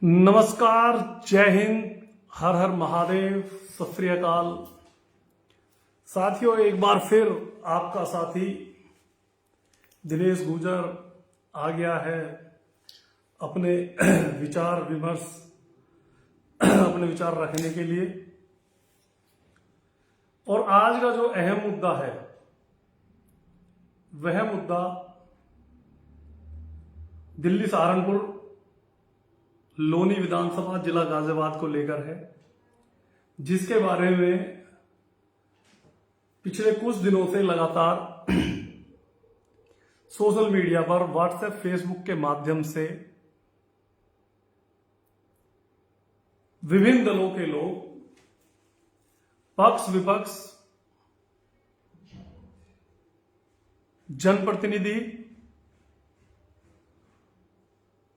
नमस्कार, जय हिंद, हर हर महादेव, सत श्री अकाल। साथियों, एक बार फिर आपका साथी दिनेश गुर्जर आ गया है अपने विचार विमर्श अपने विचार रखने के लिए। और आज का जो अहम मुद्दा है वह मुद्दा दिल्ली सहारनपुर लोनी विधानसभा जिला गाजियाबाद को लेकर है, जिसके बारे में पिछले कुछ दिनों से लगातार सोशल मीडिया पर, व्हाट्सएप, फेसबुक के माध्यम से विभिन्न दलों के लोग, पक्ष विपक्ष, जनप्रतिनिधि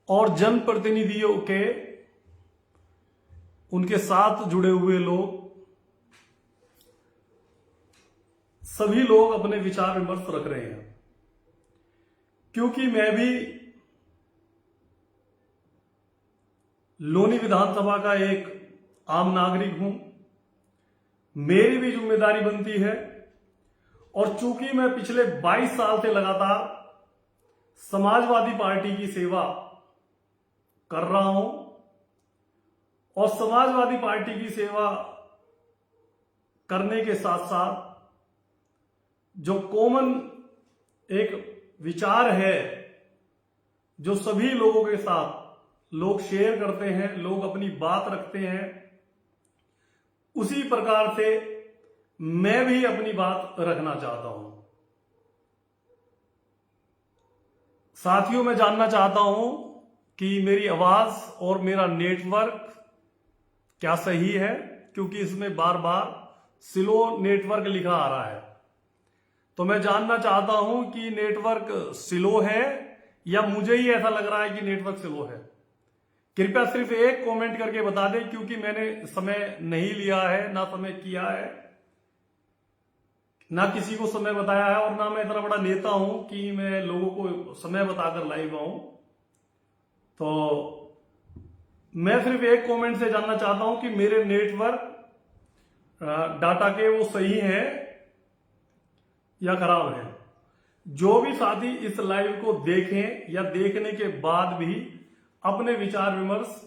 और जनप्रतिनिधियों के उनके साथ जुड़े हुए लोग, सभी लोग अपने विचार विमर्श रख रहे हैं। क्योंकि मैं भी लोनी विधानसभा का एक आम नागरिक हूं, मेरी भी जिम्मेदारी बनती है। और चूंकि मैं पिछले 22 साल से लगातार समाजवादी पार्टी की सेवा कर रहा हूं और समाजवादी पार्टी की सेवा करने के साथ साथ जो कॉमन एक विचार है जो सभी लोगों के साथ लोग शेयर करते हैं, लोग अपनी बात रखते हैं, उसी प्रकार से मैं भी अपनी बात रखना चाहता हूं। साथियों, मैं जानना चाहता हूं कि मेरी आवाज और मेरा नेटवर्क क्या सही है, क्योंकि इसमें बार बार स्लो नेटवर्क लिखा आ रहा है। तो मैं जानना चाहता हूं कि नेटवर्क स्लो है या मुझे ही ऐसा लग रहा है कि नेटवर्क स्लो है। कृपया सिर्फ एक कमेंट करके बता दें, क्योंकि मैंने समय नहीं लिया है, ना समय किया है, ना किसी को समय बताया है, और ना मैं इतना बड़ा नेता हूं कि मैं लोगों को समय बताकर लाइव आऊं। तो मैं सिर्फ एक कमेंट से जानना चाहता हूं कि मेरे नेटवर्क डाटा के वो सही है या खराब है। जो भी साथी इस लाइव को देखें या देखने के बाद भी अपने विचार विमर्श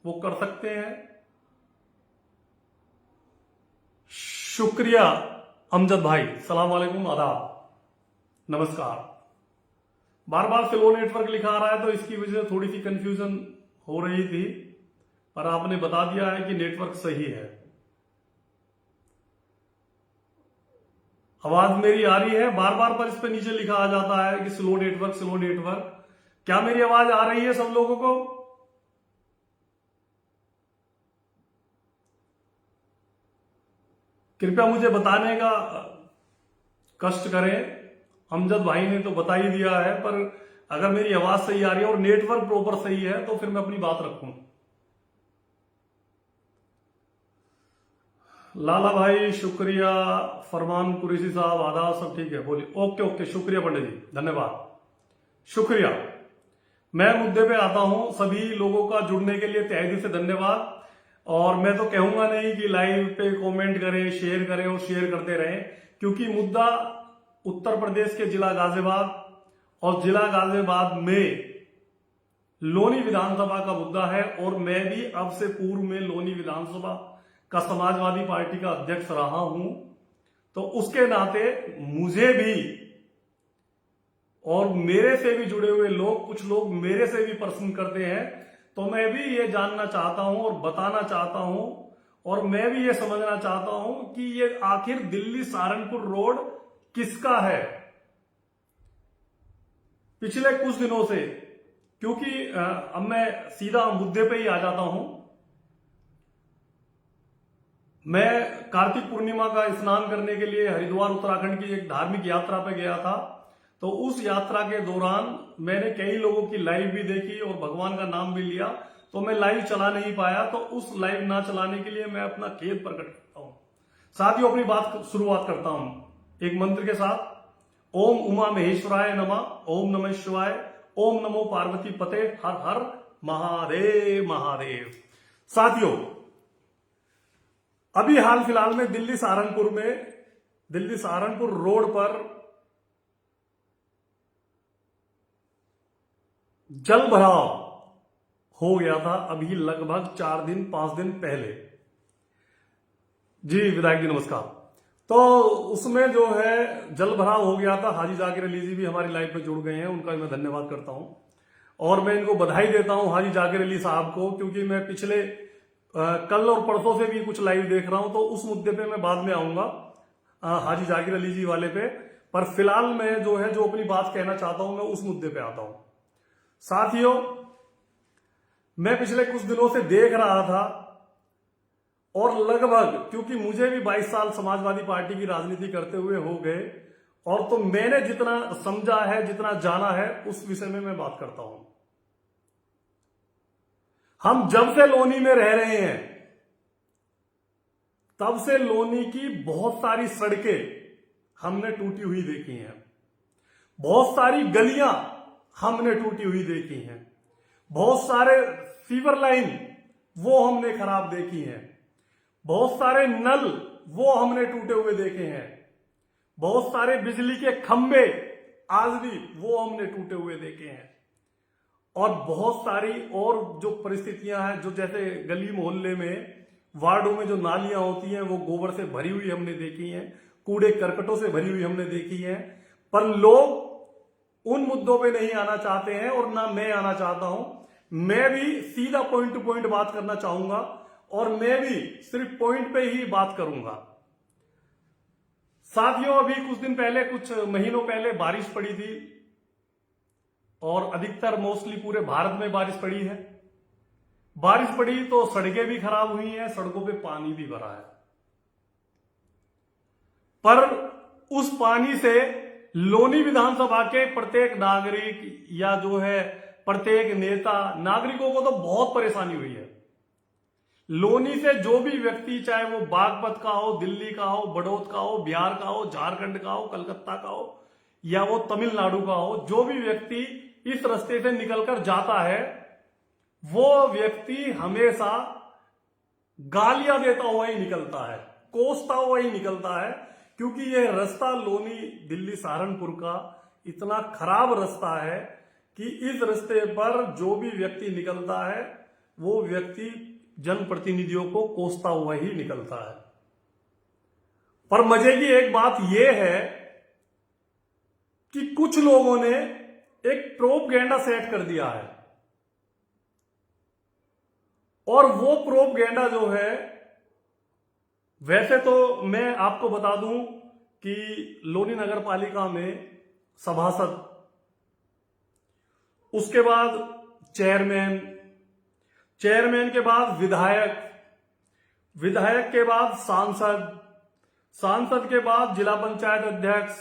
वो कर सकते हैं। शुक्रिया अमजद भाई, सलाम वालेकुम, आदाब, नमस्कार। बार बार स्लो नेटवर्क लिखा आ रहा है, तो इसकी वजह से थोड़ी सी कंफ्यूजन हो रही थी, पर आपने बता दिया है कि नेटवर्क सही है। आवाज मेरी आ रही है? बार बार पर इस पे नीचे लिखा आ जाता है कि स्लो नेटवर्क, स्लो नेटवर्क। क्या मेरी आवाज आ रही है सब लोगों को? कृपया मुझे बताने का कष्ट करें। अमजद भाई ने तो बता ही दिया है, पर अगर मेरी आवाज सही आ रही है और नेटवर्क प्रॉपर सही है तो फिर मैं अपनी बात रखूं। लाला भाई शुक्रिया, फरमान कुरैशी साहब आदाब, सब ठीक है, बोलिए। ओके ओके, शुक्रिया पंडित जी, धन्यवाद, शुक्रिया। मैं मुद्दे पे आता हूं। सभी लोगों का जुड़ने के लिए तहे दिल से धन्यवाद। और मैं तो कहूंगा नहीं कि लाइव पे कमेंट करें, शेयर करें और शेयर करते रहें, क्योंकि मुद्दा उत्तर प्रदेश के जिला गाजियाबाद और जिला गाजियाबाद में लोनी विधानसभा का मुद्दा है। और मैं भी अब से पूर्व में लोनी विधानसभा का समाजवादी पार्टी का अध्यक्ष रहा हूं, तो उसके नाते मुझे भी और मेरे से भी जुड़े हुए लोग, कुछ लोग मेरे से भी प्रश्न करते हैं, तो मैं भी ये जानना चाहता हूं और बताना चाहता हूं, और मैं भी ये समझना चाहता हूं कि ये आखिर दिल्ली सहारनपुर रोड किसका है पिछले कुछ दिनों से। क्योंकि अब मैं सीधा मुद्दे पे ही आ जाता हूं। मैं कार्तिक पूर्णिमा का स्नान करने के लिए हरिद्वार उत्तराखंड की एक धार्मिक यात्रा पे गया था। तो उस यात्रा के दौरान मैंने कई लोगों की लाइव भी देखी और भगवान का नाम भी लिया, तो मैं लाइव चला नहीं पाया। तो उस लाइव ना चलाने के लिए मैं अपना खेद प्रकट करता हूं। साथियों, अपनी बात शुरुआत करता हूं एक मंत्र के साथ। ओम उमा महेश्वराय नमः, ओम नमः शिवाय, ओम नमो पार्वती पते, हर हर महादेव महादेव। साथियों, अभी हाल फिलहाल में दिल्ली सहारनपुर रोड पर जल भराव हो गया था, अभी लगभग 5 दिन पहले। जी विधायक जी नमस्कार। तो उसमें जो है जल भराव हो गया था। हाजी जाकिर अली जी भी हमारी लाइव में जुड़ गए हैं, उनका मैं धन्यवाद करता हूं और मैं इनको बधाई देता हूं हाजी जाकिर अली साहब को, क्योंकि मैं पिछले कल और परसों से भी कुछ लाइव देख रहा हूं, तो उस मुद्दे पे मैं बाद में आऊंगा हाजी जाकिर अली जी वाले पे। पर फिलहाल मैं जो अपनी बात कहना चाहता हूं, मैं उस मुद्दे पे आता हूं। साथियों, मैं पिछले कुछ दिनों से देख रहा था और लगभग, क्योंकि मुझे भी 22 साल समाजवादी पार्टी की राजनीति करते हुए हो गए, और तो मैंने जितना समझा है, जितना जाना है, उस विषय में मैं बात करता हूं। हम जब से लोनी में रह रहे हैं तब से लोनी की बहुत सारी सड़कें हमने टूटी हुई देखी हैं, बहुत सारी गलियां हमने टूटी हुई देखी हैं, बहुत सारे सीवर लाइन वो हमने खराब देखी हैं, बहुत सारे नल वो हमने टूटे हुए देखे हैं, बहुत सारे बिजली के खंभे आज भी वो हमने टूटे हुए देखे हैं, और बहुत सारी और जो परिस्थितियां हैं, जो जैसे गली मोहल्ले में, वार्डों में जो नालियां होती हैं वो गोबर से भरी हुई हमने देखी हैं, कूड़े करकटों से भरी हुई हमने देखी हैं। पर लोग उन मुद्दों पे नहीं आना चाहते हैं और ना मैं आना चाहता हूं। मैं भी सीधा पॉइंट टू पॉइंट बात करना चाहूंगा और मैं भी सिर्फ पॉइंट पे ही बात करूंगा। साथियों, अभी कुछ दिन पहले, कुछ महीनों पहले बारिश पड़ी थी और अधिकतर मोस्टली पूरे भारत में बारिश पड़ी है। बारिश पड़ी तो सड़कें भी खराब हुई हैं, सड़कों पे पानी भी भरा है। पर उस पानी से लोनी विधानसभा के प्रत्येक नागरिक या प्रत्येक नेता, नागरिकों को तो बहुत परेशानी हुई है। लोनी से जो भी व्यक्ति, चाहे वो बागपत का हो, दिल्ली का हो, बड़ौद का हो, बिहार का हो, झारखंड का हो, कलकत्ता का हो या वो तमिलनाडु का हो, जो भी व्यक्ति इस रास्ते से निकलकर जाता है वो व्यक्ति हमेशा गालियां देता हुआ ही निकलता है, कोसता हुआ ही निकलता है, क्योंकि यह रास्ता लोनी दिल्ली सहारनपुर का इतना खराब रास्ता है कि इस रास्ते पर जो भी व्यक्ति निकलता है वो व्यक्ति जनप्रतिनिधियों को कोसता हुआ ही निकलता है। पर मजे की एक बात यह है कि कुछ लोगों ने एक प्रोपगेंडा सेट कर दिया है, और वो प्रोपगेंडा जो है, वैसे तो मैं आपको बता दूं कि लोनी नगर पालिका में सभासद, उसके बाद चेयरमैन, चेयरमैन के बाद विधायक, विधायक के बाद सांसद, सांसद के बाद जिला पंचायत अध्यक्ष,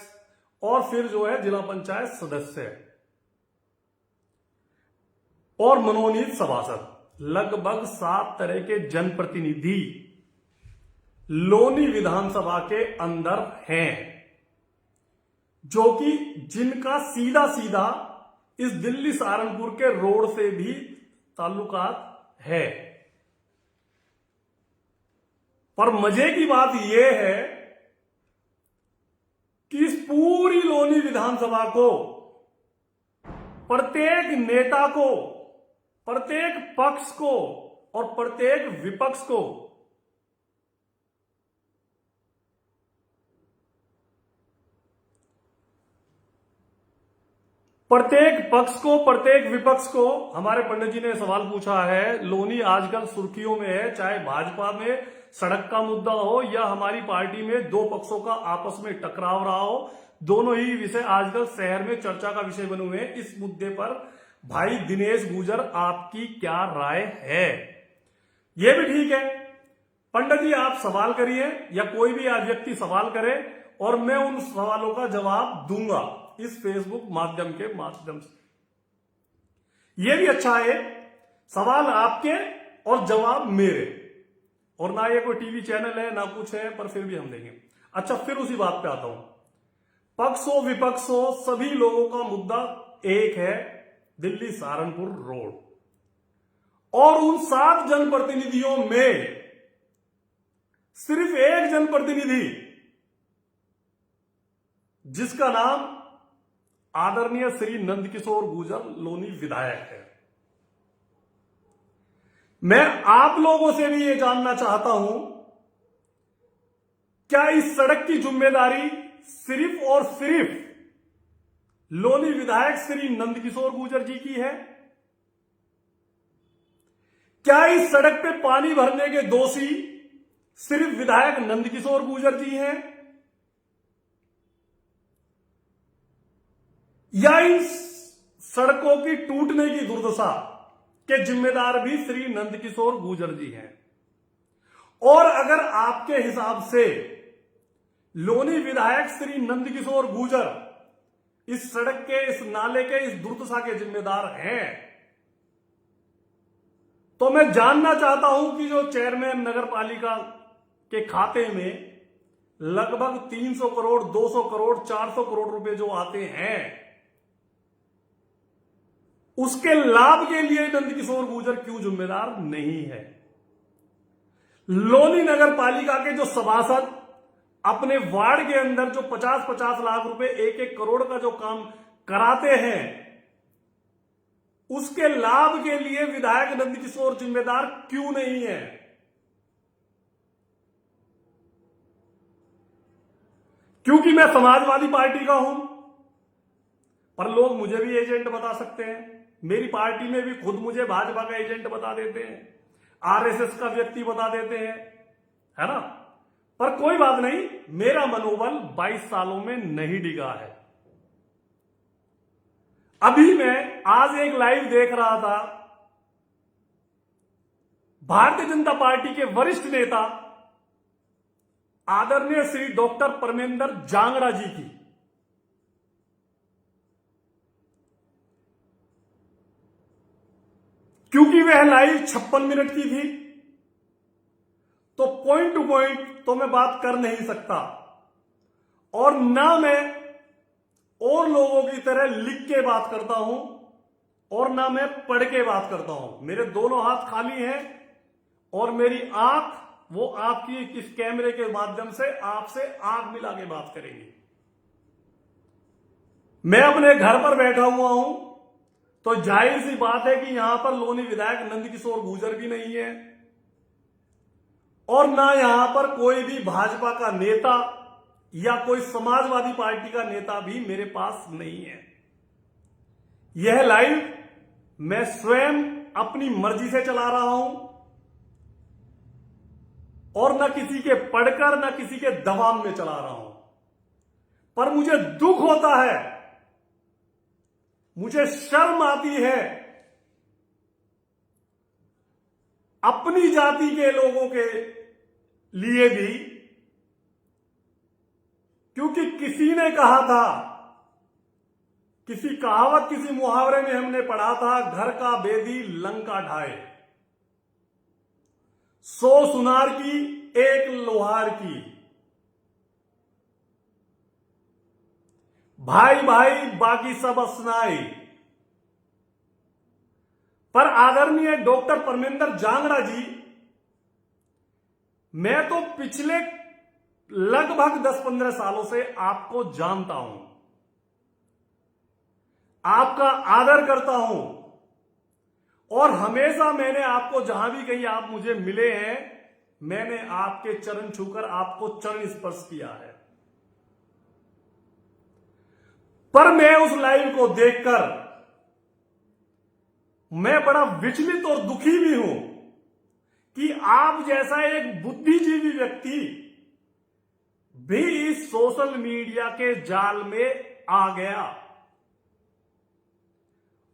और फिर जिला पंचायत सदस्य और मनोनीत सभासद, लगभग 7 तरह के जनप्रतिनिधि लोनी विधानसभा के अंदर हैं, जो कि जिनका सीधा सीधा इस दिल्ली सहारनपुर के रोड से भी ताल्लुकात है। पर मजे की बात यह है कि इस पूरी लोनी विधानसभा को, प्रत्येक नेता को, प्रत्येक पक्ष को और प्रत्येक विपक्ष को प्रत्येक विपक्ष को हमारे पंडित जी ने सवाल पूछा है। लोनी आजकल सुर्खियों में है, चाहे भाजपा में सड़क का मुद्दा हो या हमारी पार्टी में दो पक्षों का आपस में टकराव रहा हो, दोनों ही विषय आजकल शहर में चर्चा का विषय बने हुए हैं। इस मुद्दे पर भाई दिनेश गुजर, आपकी क्या राय है? यह भी ठीक है, पंडित जी आप सवाल करिए या कोई भी आज व्यक्ति सवाल करे और मैं उन सवालों का जवाब दूंगा इस फेसबुक माध्यम से। यह भी अच्छा है, सवाल आपके और जवाब मेरे, और ना ये कोई टीवी चैनल है ना कुछ है, पर फिर भी हम देंगे। अच्छा, फिर उसी बात पे आता हूं। पक्ष हो विपक्ष हो, सभी लोगों का मुद्दा एक है, दिल्ली सहारनपुर रोड। और उन 7 जनप्रतिनिधियों में सिर्फ एक जनप्रतिनिधि जिसका नाम आदरणीय श्री नंदकिशोर गुर्जर लोनी विधायक है। मैं आप लोगों से भी यह जानना चाहता हूं, क्या इस सड़क की जिम्मेदारी सिर्फ और सिर्फ लोनी विधायक श्री नंदकिशोर गुर्जर जी की है? क्या इस सड़क पे पानी भरने के दोषी सिर्फ विधायक नंदकिशोर गुर्जर जी हैं? या इस सड़कों की टूटने की दुर्दशा के जिम्मेदार भी श्री नंदकिशोर गुर्जर जी हैं? और अगर आपके हिसाब से लोनी विधायक श्री नंदकिशोर गुर्जर इस सड़क के, इस नाले के, इस दुर्दशा के जिम्मेदार हैं, तो मैं जानना चाहता हूं कि जो चेयरमैन नगर पालिका के खाते में लगभग 300 करोड़, 200 करोड़, 400 करोड़ रुपए जो आते हैं, उसके लाभ के लिए नंदकिशोर गुर्जर क्यों जिम्मेदार नहीं है? लोनी नगर पालिका के जो सभासद अपने वार्ड के अंदर जो 50-50 लाख रुपए, 1-1 करोड़ का जो काम कराते हैं, उसके लाभ के लिए विधायक नंदकिशोर जिम्मेदार क्यों नहीं है? क्योंकि मैं समाजवादी पार्टी का हूं, पर लोग मुझे भी एजेंट बता सकते हैं। मेरी पार्टी में भी खुद मुझे भाजपा का एजेंट बता देते हैं, आरएसएस का व्यक्ति बता देते हैं, है ना? पर कोई बात नहीं, मेरा मनोबल 22 सालों में नहीं डिगा है। अभी मैं आज एक लाइव देख रहा था भारतीय जनता पार्टी के वरिष्ठ नेता आदरणीय श्री डॉक्टर परमेंद्र जांगड़ा जी की। क्योंकि वह लाइव 56 मिनट की थी, तो पॉइंट टू पॉइंट तो मैं बात कर नहीं सकता, और ना मैं और लोगों की तरह लिख के बात करता हूं, और ना मैं पढ़ के बात करता हूं। मेरे दोनों हाथ खाली हैं, और मेरी आंख वो आपकी इस कैमरे के माध्यम से आपसे आंख मिला के बात करेंगी। मैं अपने घर पर बैठा हुआ हूं, तो जाहिर सी बात है कि यहां पर लोनी विधायक नंदकिशोर गुर्जर भी नहीं है, और ना यहां पर कोई भी भाजपा का नेता या कोई समाजवादी पार्टी का नेता भी मेरे पास नहीं है। यह लाइव मैं स्वयं अपनी मर्जी से चला रहा हूं, और न किसी के पढ़कर, न किसी के दबाव में चला रहा हूं। पर मुझे दुख होता है, मुझे शर्म आती है अपनी जाति के लोगों के लिए भी, क्योंकि किसी ने कहा था, किसी कहावत, किसी मुहावरे में हमने पढ़ा था, घर का बेदी लंका ढाए, 100 सुनार की 1 लोहार की, भाई भाई बाकी सब असनाई। पर आदरणीय डॉक्टर परमेंद्र जांगड़ा जी, मैं तो पिछले लगभग 10-15 सालों से आपको जानता हूं, आपका आदर करता हूं, और हमेशा मैंने आपको जहां भी कहीं आप मुझे मिले हैं, मैंने आपके चरण छूकर आपको चरण स्पर्श किया है। पर मैं उस लाइव को देखकर मैं बड़ा विचलित और दुखी भी हूं कि आप जैसा एक बुद्धिजीवी व्यक्ति भी इस सोशल मीडिया के जाल में आ गया,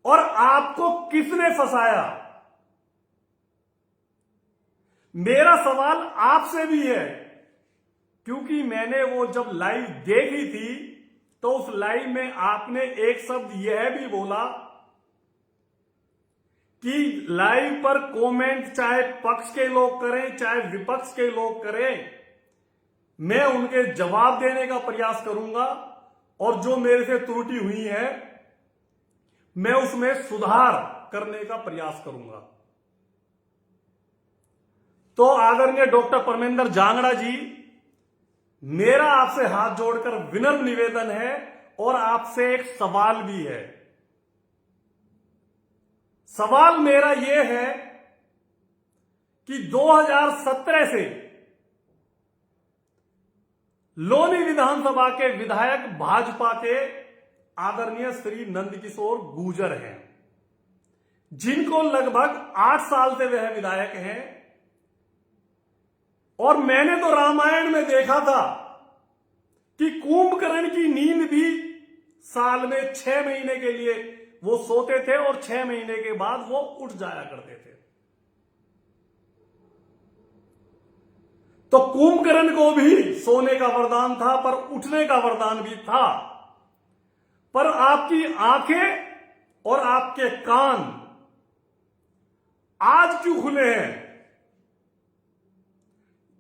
और आपको किसने फंसाया? मेरा सवाल आपसे भी है, क्योंकि मैंने वो जब लाइव देखी थी, तो उस लाइव में आपने एक शब्द यह भी बोला कि लाइव पर कमेंट चाहे पक्ष के लोग करें, चाहे विपक्ष के लोग करें, मैं उनके जवाब देने का प्रयास करूंगा, और जो मेरे से त्रुटि हुई है मैं उसमें सुधार करने का प्रयास करूंगा। तो आदरणीय डॉक्टर परमेंद्र जांगड़ा जी, मेरा आपसे हाथ जोड़कर विनम्र निवेदन है और आपसे एक सवाल भी है। सवाल मेरा यह है कि 2017 से लोनी विधानसभा के विधायक भाजपा के आदरणीय श्री नंदकिशोर गुर्जर हैं, जिनको लगभग 8 साल से वह विधायक हैं। और मैंने तो रामायण में देखा था कि कुंभकर्ण की नींद भी साल में 6 महीने के लिए वो सोते थे और 6 महीने के बाद वो उठ जाया करते थे। तो कुंभकर्ण को भी सोने का वरदान था, पर उठने का वरदान भी था। पर आपकी आंखें और आपके कान आज क्यों खुले हैं?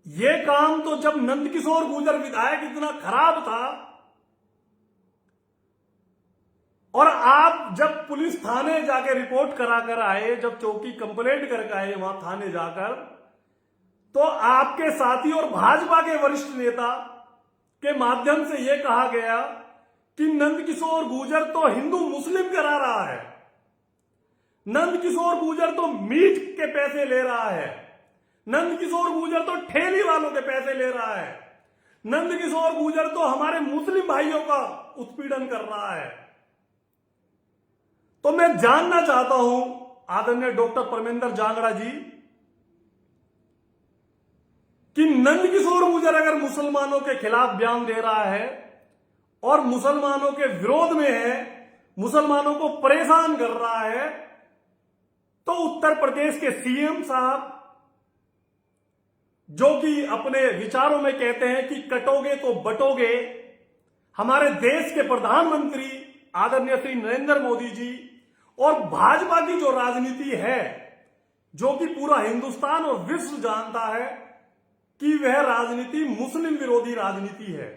यह काम तो जब नंदकिशोर गुर्जर विधायक इतना खराब था और आप जब पुलिस थाने जाके रिपोर्ट करा कर आए, जब चौकी कंप्लेंट करके आए वहां थाने जाकर, तो आपके साथी और भाजपा के वरिष्ठ नेता के माध्यम से यह कहा गया कि नंदकिशोर गुर्जर तो हिंदू मुस्लिम करा रहा है, नंदकिशोर गुर्जर तो मीट के पैसे ले रहा है, नंदकिशोर गुर्जर तो ठेली वालों के पैसे ले रहा है, नंदकिशोर गुर्जर तो हमारे मुस्लिम भाइयों का उत्पीड़न कर रहा है। तो मैं जानना चाहता हूं आदरणीय डॉक्टर परमेंद्र जांगड़ा जी कि नंदकिशोर गुर्जर अगर मुसलमानों के खिलाफ बयान दे रहा है और मुसलमानों के विरोध में है, मुसलमानों को परेशान कर रहा है, तो उत्तर प्रदेश के सीएम साहब, जो कि अपने विचारों में कहते हैं कि कटोगे तो बटोगे, हमारे देश के प्रधानमंत्री आदरणीय श्री नरेंद्र मोदी जी और भाजपा की जो राजनीति है, जो कि पूरा हिंदुस्तान और विश्व जानता है कि वह राजनीति मुस्लिम विरोधी राजनीति है,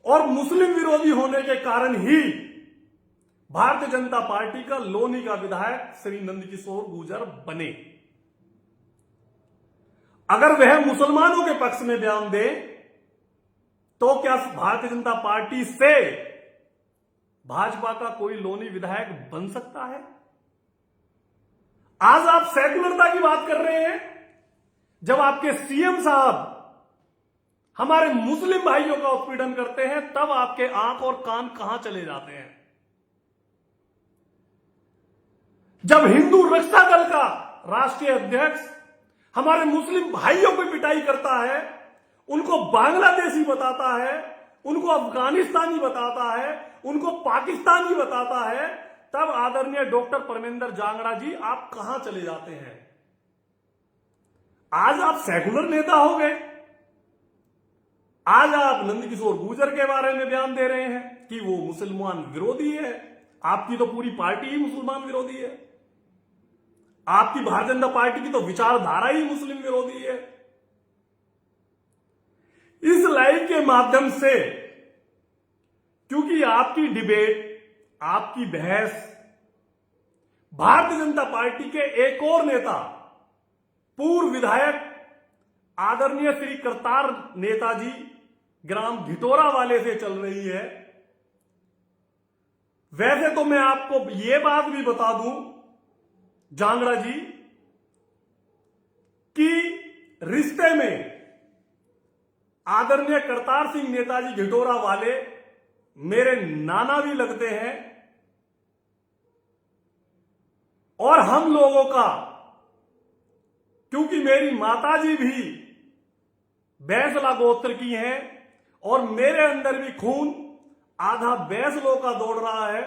और मुस्लिम विरोधी होने के कारण ही भारतीय जनता पार्टी का लोनी का विधायक श्री नंदकिशोर गुर्जर बने। अगर वह मुसलमानों के पक्ष में बयान दे तो क्या भारतीय जनता पार्टी से भाजपा का कोई लोनी विधायक बन सकता है? आज आप सेकुलरता की बात कर रहे हैं, जब आपके सीएम साहब हमारे मुस्लिम भाइयों का उत्पीड़न करते हैं, तब आपके आंख और कान कहां चले जाते हैं? जब हिंदू रक्षा दल का राष्ट्रीय अध्यक्ष हमारे मुस्लिम भाइयों पर पिटाई करता है, उनको बांग्लादेशी बताता है, उनको अफगानिस्तानी बताता है, उनको पाकिस्तानी बताता है, तब आदरणीय डॉक्टर परमेंद्र जांगड़ा जी आप कहां चले जाते हैं? आज आप सेकुलर नेता हो गए। आज आप नंदकिशोर गुर्जर के बारे में बयान दे रहे हैं कि वो मुसलमान विरोधी है। आपकी तो पूरी पार्टी ही मुसलमान विरोधी है। आपकी भारतीय जनता पार्टी की तो विचारधारा ही मुस्लिम विरोधी है। इस लाइव के माध्यम से, क्योंकि आपकी डिबेट, आपकी बहस भारतीय जनता पार्टी के एक और नेता, पूर्व विधायक आदरणीय श्री करतार नेताजी ग्राम ढिटोरा वाले से चल रही है। वैसे तो मैं आपको यह बात भी बता दूं जांगड़ा जी कि रिश्ते में आदरणीय करतार सिंह नेताजी ढिटोरा वाले मेरे नाना भी लगते हैं, और हम लोगों का, क्योंकि मेरी माताजी भी बैसला गोत्र की हैं और मेरे अंदर भी खून आधा बैसलों का दौड़ रहा है,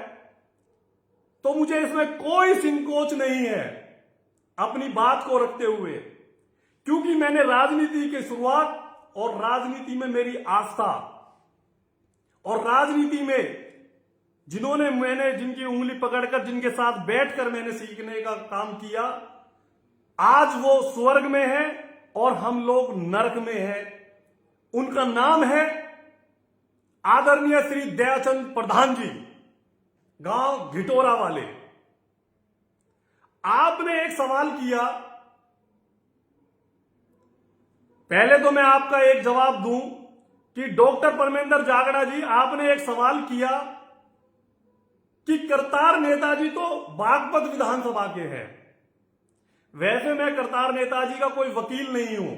तो मुझे इसमें कोई संकोच नहीं है अपनी बात को रखते हुए, क्योंकि मैंने राजनीति की शुरुआत और राजनीति में मेरी आस्था, और राजनीति में मैंने जिनकी उंगली पकड़कर, जिनके साथ बैठकर मैंने सीखने का काम किया, आज वो स्वर्ग में है और हम लोग नरक में हैं। उनका नाम है आदरणीय श्री दयाचंद प्रधान जी, गांव ढिटोरा वाले। आपने एक सवाल किया पहले तो मैं आपका एक जवाब दूं कि डॉक्टर परमेंद्र जागड़ा जी, आपने एक सवाल किया कि करतार नेताजी तो बागपत विधानसभा के हैं। वैसे मैं करतार नेताजी का कोई वकील नहीं हूं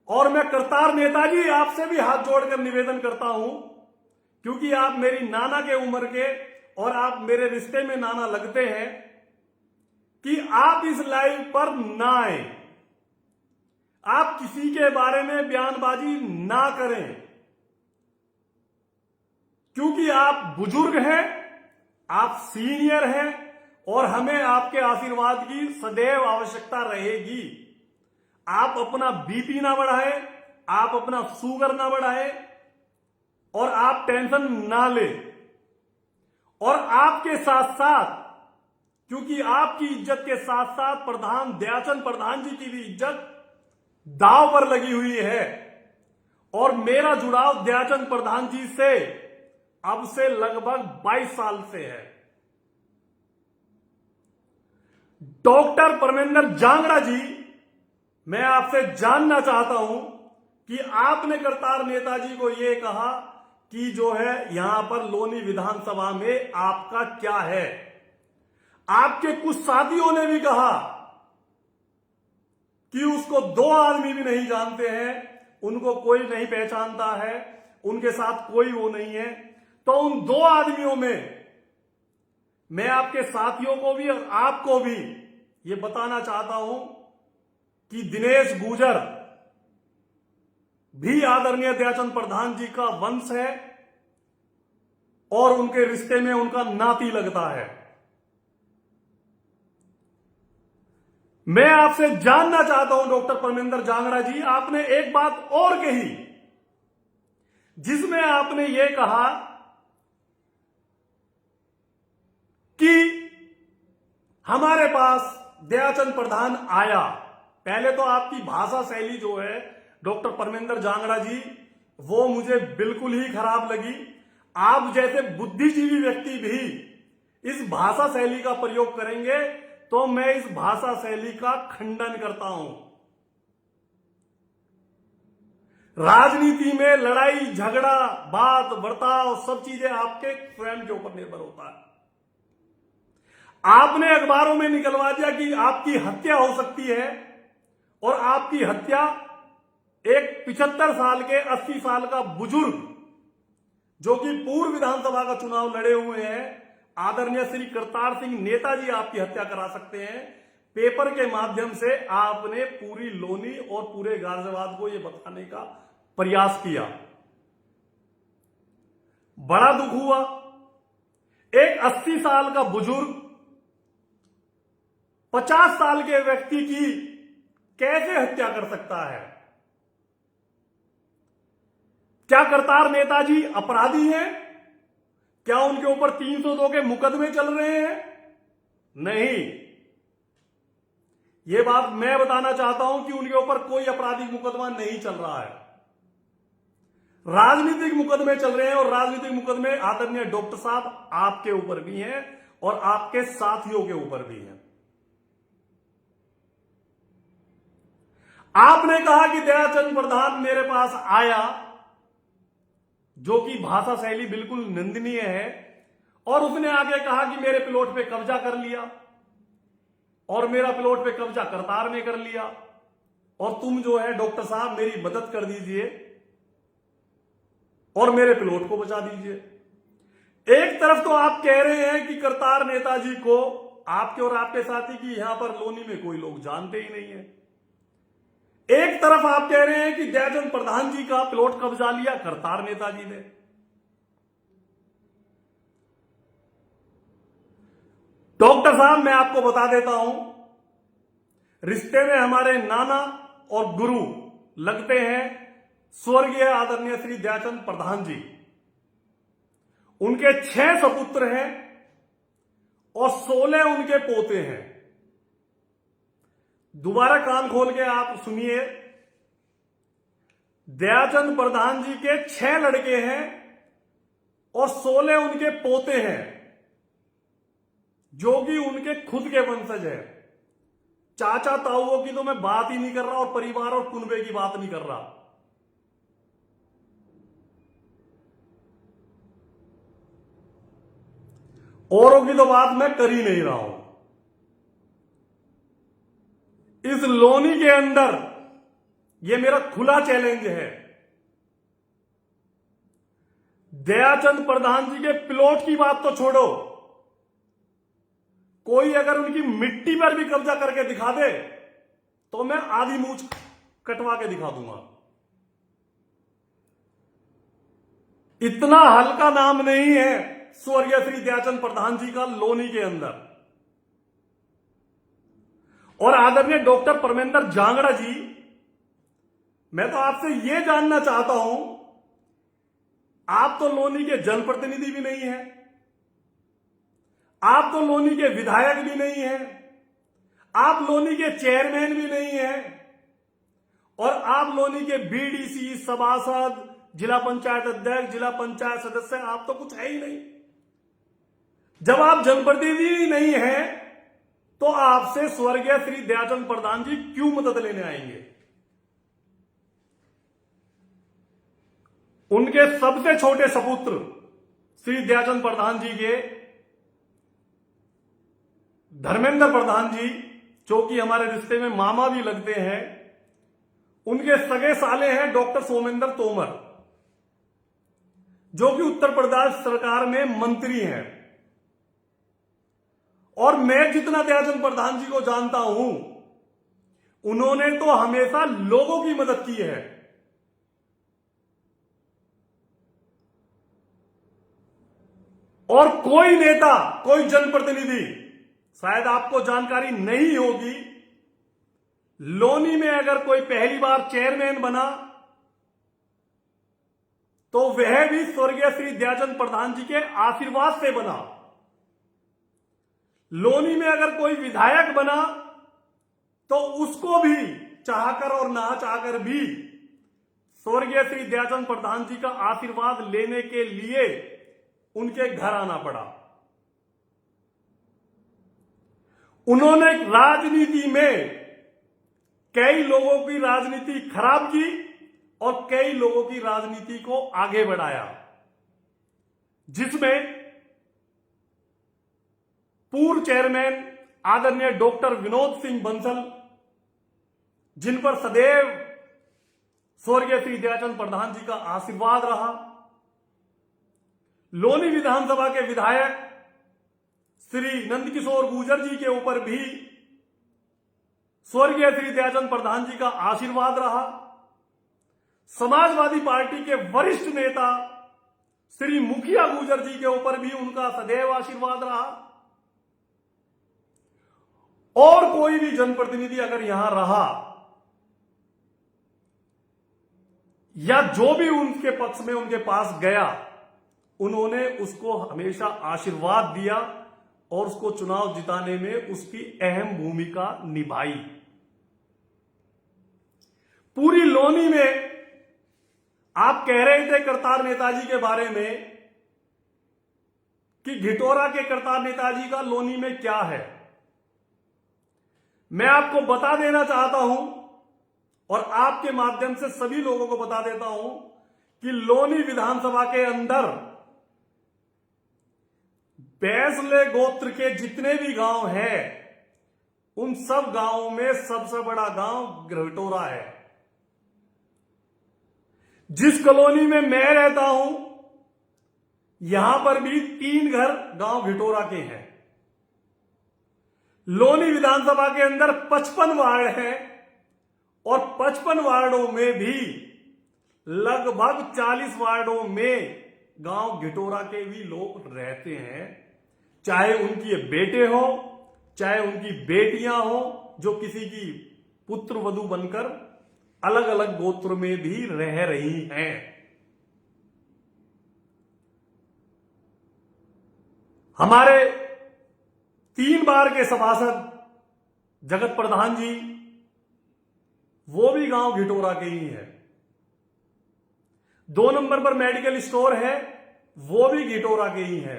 और मैं करतार नेताजी आपसे भी हाथ जोड़कर निवेदन करता हूं, क्योंकि आप मेरी नाना के उम्र के और आप मेरे रिश्ते में नाना लगते हैं, कि आप इस लाइव पर ना आए, आप किसी के बारे में बयानबाजी ना करें, क्योंकि आप बुजुर्ग हैं, आप सीनियर हैं और हमें आपके आशीर्वाद की सदैव आवश्यकता रहेगी। आप अपना बीपी ना बढ़ाएं, आप अपना शुगर ना बढ़ाएं और आप टेंशन ना लें। और आपके साथ साथ, क्योंकि आपकी इज्जत के साथ साथ प्रधान दयाचंद प्रधान जी की भी इज्जत दांव पर लगी हुई है और मेरा जुड़ाव दयाचंद प्रधान जी से अब से लगभग 22 साल से है। डॉक्टर परमेंद्र जांगड़ा जी, मैं आपसे जानना चाहता हूं कि आपने करतार नेताजी को यह कहा कि जो है यहां पर लोनी विधानसभा में आपका क्या है। आपके कुछ साथियों ने भी कहा कि उसको 2 आदमी भी नहीं जानते हैं, उनको कोई नहीं पहचानता है, उनके साथ कोई वो नहीं है। तो उन 2 आदमियों में मैं आपके साथियों को भी और आपको भी ये बताना चाहता हूं कि दिनेश गुर्जर भी आदरणीय दयाचंद प्रधान जी का वंश है और उनके रिश्ते में उनका नाती लगता है। मैं आपसे जानना चाहता हूं डॉक्टर परमेंद्र जांगड़ा जी, आपने एक बात और कही जिसमें आपने ये कहा कि हमारे पास दयाचंद प्रधान आया। पहले तो आपकी भाषा शैली जो है डॉक्टर परमेंद्र जांगड़ा जी, वो मुझे बिल्कुल ही खराब लगी। आप जैसे बुद्धिजीवी व्यक्ति भी इस भाषा शैली का प्रयोग करेंगे तो मैं इस भाषा शैली का खंडन करता हूं। राजनीति में लड़ाई झगड़ा बात बर्ताव सब चीजें आपके स्वयं के ऊपर निर्भर होता है। आपने अखबारों में निकलवा दिया कि आपकी हत्या हो सकती है और आपकी हत्या एक 75 साल के 80 साल का बुजुर्ग जो कि पूर्व विधानसभा का चुनाव लड़े हुए हैं आदरणीय श्री करतार सिंह नेताजी आपकी हत्या करा सकते हैं। पेपर के माध्यम से आपने पूरी लोनी और पूरे गाजियाबाद को यह बताने का प्रयास किया। बड़ा दुख हुआ, एक 80 साल का बुजुर्ग 50 साल के व्यक्ति की कैसे हत्या कर सकता है? क्या करतार नेताजी अपराधी हैं? क्या उनके ऊपर 302 के मुकदमे चल रहे हैं? नहीं, यह बात मैं बताना चाहता हूं कि उनके ऊपर कोई आपराधिक मुकदमा नहीं चल रहा है। राजनीतिक मुकदमे चल रहे हैं और राजनीतिक मुकदमे आदरणीय डॉक्टर साहब आपके ऊपर भी हैं और आपके साथियों के ऊपर भी हैं। आपने कहा कि दयाचंद प्रधान मेरे पास आया, जो कि भाषा शैली बिल्कुल निंदनीय है, और उसने आगे कहा कि मेरे प्लॉट पे कब्जा कर लिया और मेरा प्लॉट पे कब्जा करतार ने कर लिया और तुम जो है डॉक्टर साहब मेरी मदद कर दीजिए और मेरे प्लॉट को बचा दीजिए। एक तरफ तो आप कह रहे हैं कि करतार नेताजी को आपके और आपके साथी की यहां पर लोनी में कोई लोग जानते ही नहीं है, एक तरफ आप कह रहे हैं कि दयाचंद प्रधान जी का प्लॉट कब्जा लिया करतार नेताजी ने। डॉक्टर साहब मैं आपको बता देता हूं, रिश्ते में हमारे नाना और गुरु लगते हैं स्वर्गीय आदरणीय श्री दयाचंद प्रधान जी। उनके 6 सपुत्र हैं और 16 उनके पोते हैं। दोबारा कान खोल के आप सुनिए, दयाचंद प्रधान जी के 6 लड़के हैं और 16 उनके पोते हैं जो कि उनके खुद के वंशज हैं। चाचा ताऊओं की तो मैं बात ही नहीं कर रहा और परिवार और कुनबे की बात नहीं कर रहा। औरों की तो बात मैं कर ही नहीं रहा हूं। इस लोनी के अंदर यह मेरा खुला चैलेंज है, दयाचंद प्रधान जी के प्लॉट की बात तो छोड़ो, कोई अगर उनकी मिट्टी पर भी कब्जा करके दिखा दे तो मैं आधी मूंछ कटवा के दिखा दूंगा। इतना हल्का नाम नहीं है स्वर्गीय श्री दयाचंद प्रधान जी का लोनी के अंदर। और आदरणीय डॉक्टर परमेंद्र जांगड़ा जी, मैं तो आपसे यह जानना चाहता हूं, आप तो लोनी के जनप्रतिनिधि भी नहीं हैं, आप तो लोनी के विधायक भी नहीं हैं, आप लोनी के चेयरमैन भी नहीं हैं, और आप लोनी के बीडीसी, सभासद, जिला पंचायत अध्यक्ष, जिला पंचायत सदस्य, आप तो कुछ है ही नहीं। जब आप जनप्रतिनिधि नहीं हैं तो आपसे स्वर्गीय श्री दयाचंद प्रधान जी क्यों मदद लेने आएंगे? उनके सबसे छोटे सपुत्र श्री दयाचंद प्रधान जी के धर्मेंद्र प्रधान जी, जो कि हमारे रिश्ते में मामा भी लगते हैं, उनके सगे साले हैं डॉक्टर सोमेंद्र तोमर, जो कि उत्तर प्रदेश सरकार में मंत्री हैं। और मैं जितना दयाचंद प्रधान जी को जानता हूं, उन्होंने तो हमेशा लोगों की मदद की है। और कोई नेता, कोई जनप्रतिनिधि, शायद आपको जानकारी नहीं होगी, लोनी में अगर कोई पहली बार चेयरमैन बना तो वह भी स्वर्गीय श्री दयाचंद प्रधान जी के आशीर्वाद से बना। लोनी में अगर कोई विधायक बना तो उसको भी चाहकर और ना चाहकर भी स्वर्गीय श्री दयाचंद प्रधान जी का आशीर्वाद लेने के लिए उनके घर आना पड़ा। उन्होंने राजनीति में कई लोगों की राजनीति खराब की और कई लोगों की राजनीति को आगे बढ़ाया, जिसमें पूर्व चेयरमैन आदरणीय डॉक्टर विनोद सिंह बंसल, जिन पर सदैव स्वर्गीय श्री दयाचंद प्रधान जी का आशीर्वाद रहा, लोनी विधानसभा के विधायक श्री नंदकिशोर गुर्जर जी के ऊपर भी स्वर्गीय श्री दयाचंद प्रधान जी का आशीर्वाद रहा, समाजवादी पार्टी के वरिष्ठ नेता श्री मुखिया गुर्जर जी के ऊपर भी उनका सदैव आशीर्वाद रहा, और कोई भी जनप्रतिनिधि अगर यहां रहा या जो भी उनके पक्ष में उनके पास गया, उन्होंने उसको हमेशा आशीर्वाद दिया और उसको चुनाव जिताने में उसकी अहम भूमिका निभाई। पूरी लोनी में आप कह रहे थे करतार नेताजी के बारे में कि घिटोरा के करतार नेताजी का लोनी में क्या है। मैं आपको बता देना चाहता हूं और आपके माध्यम से सभी लोगों को बता देता हूं कि लोनी विधानसभा के अंदर बैसले गोत्र के जितने भी गांव हैं, उन सब गांवों में सबसे बड़ा गांव घिटोरा है। जिस कॉलोनी में मैं रहता हूं, यहां पर भी 3 घर गांव घिटोरा के हैं। लोनी विधानसभा के अंदर 55 वार्ड हैं और 55 वार्डों में भी लगभग 40 वार्डों में गांव घिटोरा के भी लोग रहते हैं, चाहे उनके बेटे हो, चाहे उनकी बेटियां हो, जो किसी की पुत्र वधू बनकर अलग अलग गोत्र में भी रह रही हैं। हमारे 3 बार के सभासद जगत प्रधान जी, वो भी गांव घिटोरा के ही है। 2 नंबर पर मेडिकल स्टोर है, वो भी घिटोरा के ही है।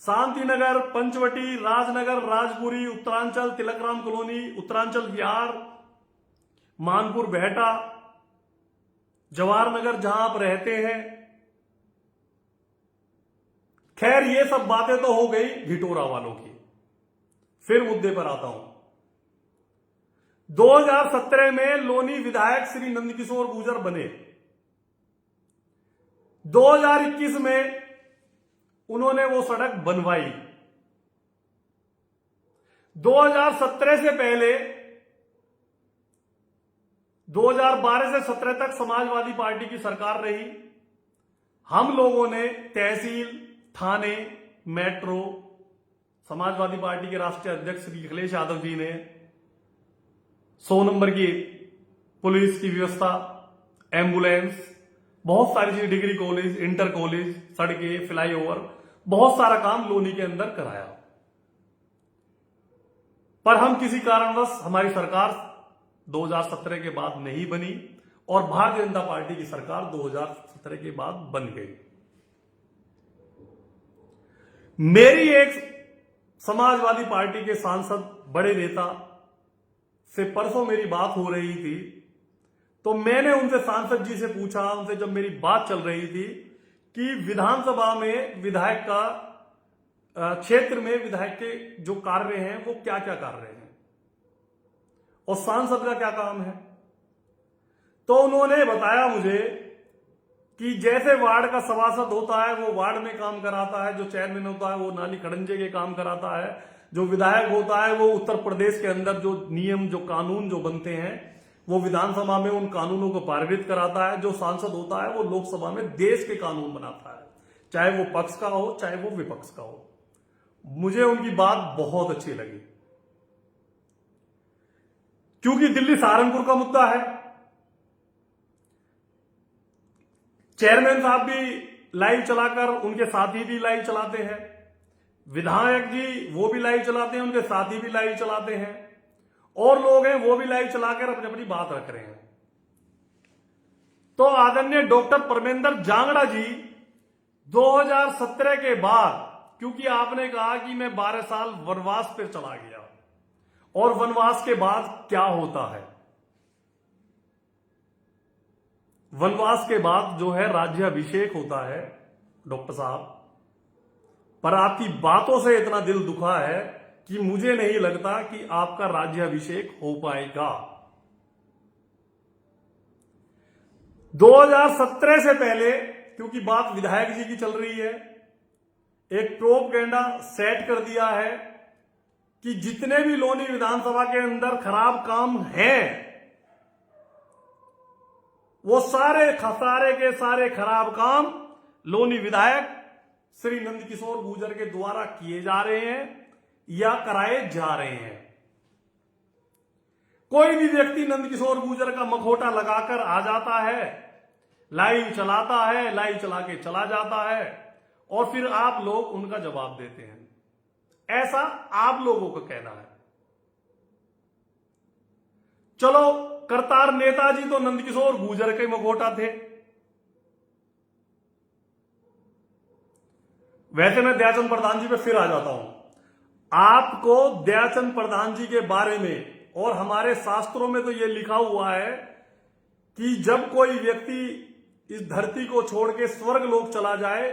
शांतिनगर, पंचवटी, राजनगर, राजपुरी, उत्तरांचल, तिलकराम कॉलोनी, उत्तरांचल विहार, मानपुर बेहटा, जवाहर नगर जहां आप रहते हैं। खैर, ये सब बातें तो हो गई ढिटोरा वालों की। फिर मुद्दे पर आता हूं। 2017 में लोनी विधायक श्री नंदकिशोर गुर्जर बने। 2021 में उन्होंने वो सड़क बनवाई। 2017 से पहले 2012 से 17 तक समाजवादी पार्टी की सरकार रही। हम लोगों ने तहसील, थाने, मेट्रो, समाजवादी पार्टी के राष्ट्रीय अध्यक्ष श्री अखिलेश यादव जी ने 100 नंबर की पुलिस की व्यवस्था, एम्बुलेंस, बहुत सारी चीजें, डिग्री कॉलेज, इंटर कॉलेज, सड़कें, फ्लाईओवर, बहुत सारा काम लोनी के अंदर कराया। पर हम किसी कारणवश हमारी सरकार 2017 के बाद नहीं बनी और भारतीय जनता पार्टी की सरकार 2017 के बाद बन गई। मेरी एक समाजवादी पार्टी के सांसद, बड़े नेता से परसों मेरी बात हो रही थी, तो मैंने उनसे, सांसद जी से पूछा, उनसे जब मेरी बात चल रही थी कि विधानसभा में विधायक का क्षेत्र में विधायक के जो कार्य हैं वो क्या क्या कार्य हैं और सांसद का क्या काम है। तो उन्होंने बताया मुझे कि जैसे वार्ड का सभासद होता है वो वार्ड में काम कराता है, जो चेयरमैन होता है वो नाली खड़ंजे के काम कराता है, जो विधायक होता है वो उत्तर प्रदेश के अंदर जो नियम, जो कानून जो बनते हैं वो विधानसभा में उन कानूनों को पारित कराता है, जो सांसद होता है वो लोकसभा में देश के कानून बनाता है, चाहे वो पक्ष का हो चाहे वो विपक्ष का हो। मुझे उनकी बात बहुत अच्छी लगी, क्योंकि दिल्ली सहारनपुर का मुद्दा है। चेयरमैन साहब भी लाइव चलाकर, उनके साथी भी लाइव चलाते हैं, विधायक जी वो भी लाइव चलाते हैं, उनके साथी भी लाइव चलाते हैं, और लोग हैं वो भी लाइव चलाकर अपनी अपनी बात रख रहे हैं। तो आदरणीय डॉक्टर परमेंद्र जांगड़ा जी 2017 के बाद, क्योंकि आपने कहा कि मैं 12 साल वनवास पर चला गया, और वनवास के बाद क्या होता है, वनवास के बाद जो है राज्याभिषेक होता है डॉक्टर साहब। पर आपकी बातों से इतना दिल दुखा है कि मुझे नहीं लगता कि आपका राज्याभिषेक हो पाएगा। 2017 से पहले, क्योंकि बात विधायक जी की चल रही है, एक प्रोपगेंडा सेट कर दिया है कि जितने भी लोनी विधानसभा के अंदर खराब काम हैं वो सारे के सारे खराब काम लोनी विधायक श्री नंदकिशोर गुर्जर के द्वारा किए जा रहे हैं या कराए जा रहे हैं। कोई भी व्यक्ति नंदकिशोर गुर्जर का मखौटा लगाकर आ जाता है, लाइव चलाता है, लाइव चला के चला जाता है, और फिर आप लोग उनका जवाब देते हैं। ऐसा आप लोगों का कहना है। चलो, करतार नेताजी तो नंदकिशोर गुर्जर के मखौटा थे। वैसे मैं दयाचंद प्रधान जी पे फिर आ जाता हूं। आपको दयाचंद प्रधान जी के बारे में, और हमारे शास्त्रों में तो यह लिखा हुआ है कि जब कोई व्यक्ति इस धरती को छोड़ के स्वर्ग लोक चला जाए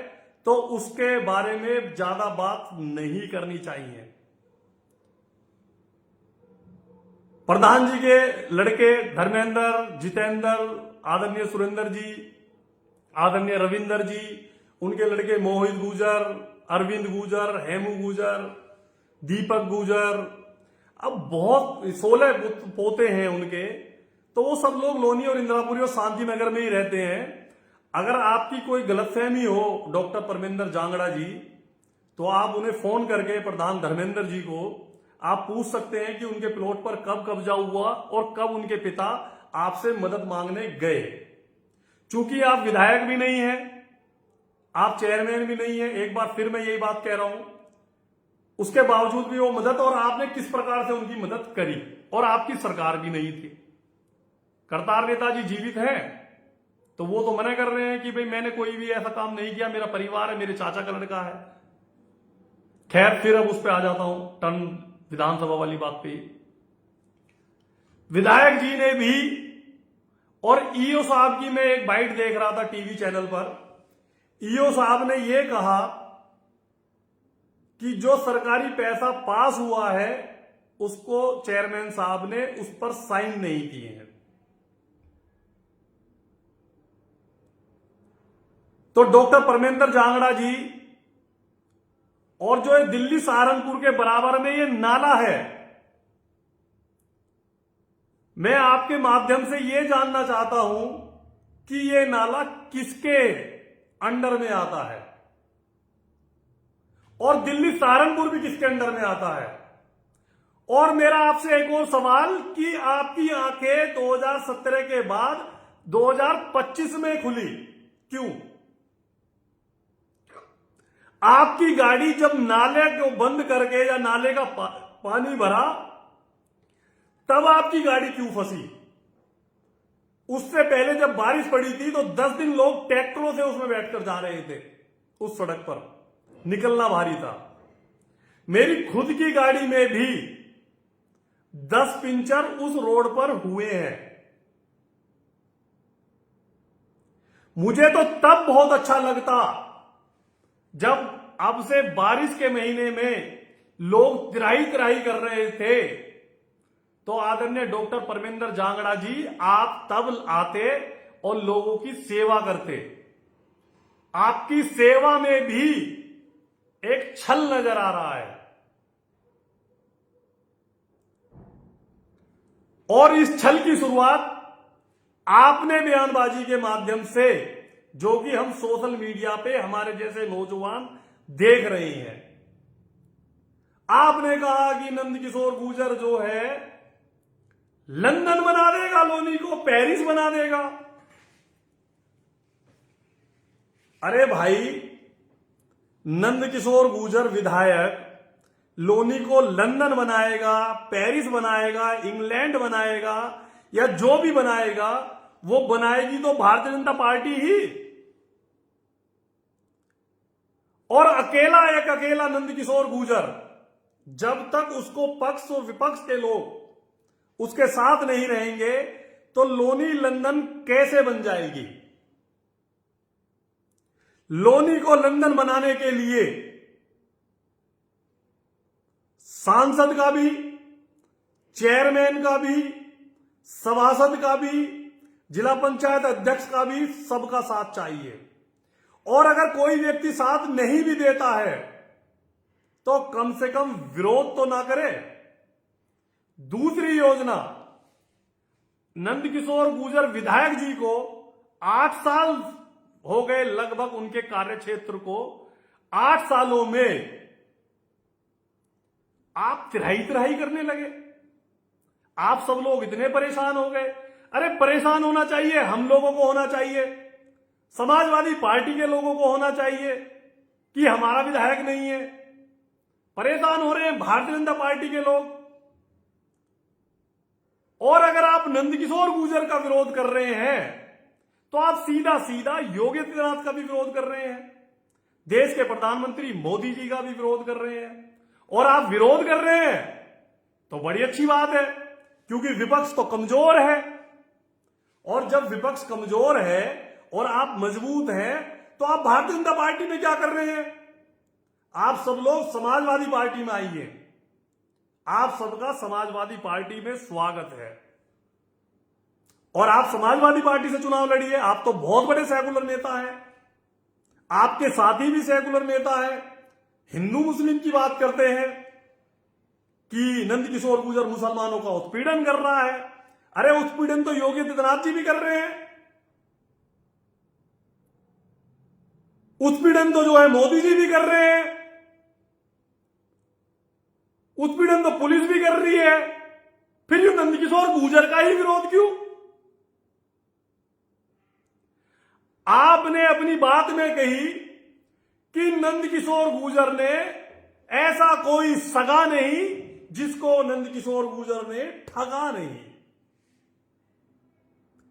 तो उसके बारे में ज्यादा बात नहीं करनी चाहिए। प्रधान जी के लड़के धर्मेंद्र, जितेंद्र, आदरणीय सुरेंद्र जी, आदरणीय रविंदर जी, उनके लड़के मोहित गुर्जर, अरविंद गुर्जर, हेमू गुर्जर, दीपक गुर्जर, अब बहुत 16 पोते हैं उनके। तो वो सब लोग लोनी और इंदिरापुरी और शांतिनगर में ही रहते हैं। अगर आपकी कोई गलतफहमी हो डॉक्टर परमेंद्र जांगड़ा जी, तो आप उन्हें फोन करके प्रधान धर्मेंद्र जी को आप पूछ सकते हैं कि उनके प्लॉट पर कब कब्जा हुआ और कब उनके पिता आपसे मदद मांगने गए। चूंकि आप विधायक भी नहीं हैं, आप चेयरमैन भी नहीं है, एक बार फिर मैं यही बात कह रहा हूं, उसके बावजूद भी वो मदद, और आपने किस प्रकार से उनकी मदद करी, और आपकी सरकार भी नहीं थी। करतार नेताजी जीवित हैं तो वो तो मना कर रहे हैं कि भाई मैंने कोई भी ऐसा काम नहीं किया, मेरा परिवार है, मेरे चाचा का लड़का है। खैर, फिर अब उस पर आ जाता हूं, टर्न विधानसभा वाली बात पे। विधायक जी ने भी, और ईओ साहब की मैं एक बाइट देख रहा था टीवी चैनल पर, ईओ साहब ने यह कहा कि जो सरकारी पैसा पास हुआ है उसको चेयरमैन साहब ने उस पर साइन नहीं किए हैं। तो डॉक्टर परमेंद्र जांगड़ा जी, और जो है दिल्ली सहारनपुर के बराबर में ये नाला है, मैं आपके माध्यम से यह जानना चाहता हूं कि ये नाला किसके अंडर में आता है और दिल्ली सहारनपुर भी किसके अंडर में आता है। और मेरा आपसे एक और सवाल कि आपकी आंखें 2017 के बाद 2025 में खुली क्यों? आपकी गाड़ी जब नाले को बंद करके या नाले का पानी भरा तब आपकी गाड़ी क्यों फंसी? उससे पहले जब बारिश पड़ी थी तो 10 दिन लोग ट्रैक्टरों से उसमें बैठकर जा रहे थे, उस सड़क पर निकलना भारी था। मेरी खुद की गाड़ी में भी 10 पंचर उस रोड पर हुए हैं। मुझे तो तब बहुत अच्छा लगता जब अब से बारिश के महीने में लोग तिराही तिराही कर रहे थे, तो आदरणीय डॉक्टर परमेंद्र जांगड़ा जी आप तब आते और लोगों की सेवा करते। आपकी सेवा में भी एक छल नजर आ रहा है, और इस छल की शुरुआत आपने बयानबाजी के माध्यम से, जो कि हम सोशल मीडिया पे हमारे जैसे नौजवान देख रहे हैं, आपने कहा कि नंदकिशोर गुर्जर जो है लंदन बना देगा, लोनी को पेरिस बना देगा। अरे भाई, नंदकिशोर गुर्जर विधायक लोनी को लंदन बनाएगा, पेरिस बनाएगा, इंग्लैंड बनाएगा, या जो भी बनाएगा वो बनाएगी तो भारतीय जनता पार्टी ही। और एक अकेला नंदकिशोर गुर्जर, जब तक उसको पक्ष और विपक्ष के लोग उसके साथ नहीं रहेंगे तो लोनी लंदन कैसे बन जाएगी? लोनी को लंदन बनाने के लिए सांसद का भी, चेयरमैन का भी, सभासद का भी, जिला पंचायत अध्यक्ष का भी, सबका साथ चाहिए। और अगर कोई व्यक्ति साथ नहीं भी देता है तो कम से कम विरोध तो ना करे। दूसरी योजना, नंदकिशोर गुर्जर विधायक जी को 8 साल हो गए लगभग उनके कार्य क्षेत्र को। 8 सालों में आप तिराही तिराही करने लगे। आप सब लोग इतने परेशान हो गए। अरे परेशान होना चाहिए, हम लोगों को होना चाहिए, समाजवादी पार्टी के लोगों को होना चाहिए कि हमारा विधायक नहीं है। परेशान हो रहे हैं भारतीय जनता पार्टी के लोग। और अगर आप नंदकिशोर गुर्जर का विरोध कर रहे हैं तो आप सीधा सीधा योगी आदित्यनाथ का भी विरोध कर रहे हैं, देश के प्रधानमंत्री मोदी जी का भी विरोध कर रहे हैं। और आप विरोध कर रहे हैं तो बड़ी अच्छी बात है, क्योंकि विपक्ष तो कमजोर है। और जब विपक्ष कमजोर है और आप मजबूत हैं तो आप भारतीय जनता पार्टी में क्या कर रहे हैं? आप सब लोग समाजवादी पार्टी में आइए। आप सबका समाजवादी पार्टी में स्वागत है। और आप समाजवादी पार्टी से चुनाव लड़िए। आप तो बहुत बड़े सेकुलर नेता हैं, आपके साथी भी सेकुलर नेता है। हिंदू मुस्लिम की बात करते हैं कि नंदकिशोर गुर्जर मुसलमानों का उत्पीड़न कर रहा है। अरे उत्पीड़न तो योगी आदित्यनाथ जी भी कर रहे हैं। उत्पीड़न तो जो है मोदी जी भी कर रहे हैं। उत्पीड़न तो पुलिस भी कर रही है। फिर ये नंदकिशोर गुर्जर का ही विरोध क्यों? आपने अपनी बात में कही कि नंदकिशोर गुर्जर ने ऐसा कोई सगा नहीं जिसको नंदकिशोर गुर्जर ने ठगा नहीं।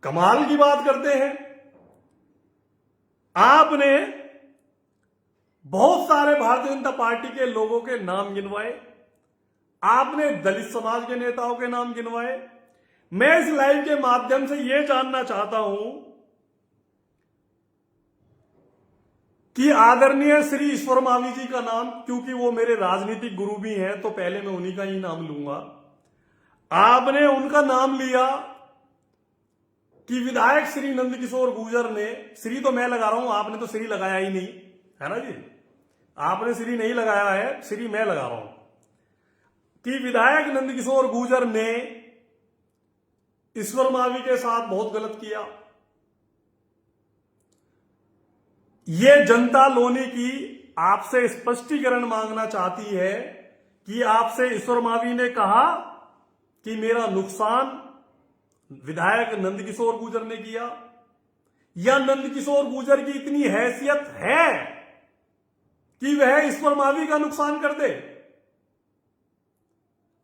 कमाल की बात करते हैं। आपने बहुत सारे भारतीय जनता पार्टी के लोगों के नाम गिनवाए, आपने दलित समाज के नेताओं के नाम गिनवाए। मैं इस लाइव के माध्यम से यह जानना चाहता हूं कि आदरणीय श्री ईश्वर मावी जी का नाम, क्योंकि वो मेरे राजनीतिक गुरु भी हैं तो पहले मैं उन्हीं का ही नाम लूंगा। आपने उनका नाम लिया कि विधायक श्री नंदकिशोर गुर्जर ने, श्री तो मैं लगा रहा हूं, आपने तो श्री लगाया ही नहीं है ना जी, आपने श्री नहीं लगाया है, श्री मैं लगा रहा हूं कि विधायक नंदकिशोर गुर्जर ने ईश्वर मावी के साथ बहुत गलत किया। ये जनता लोनी की आपसे स्पष्टीकरण मांगना चाहती है कि आपसे ईश्वर मावी ने कहा कि मेरा नुकसान विधायक नंदकिशोर गुर्जर ने किया, या नंदकिशोर गुर्जर की इतनी हैसियत है कि वह ईश्वर मावी का नुकसान कर दे।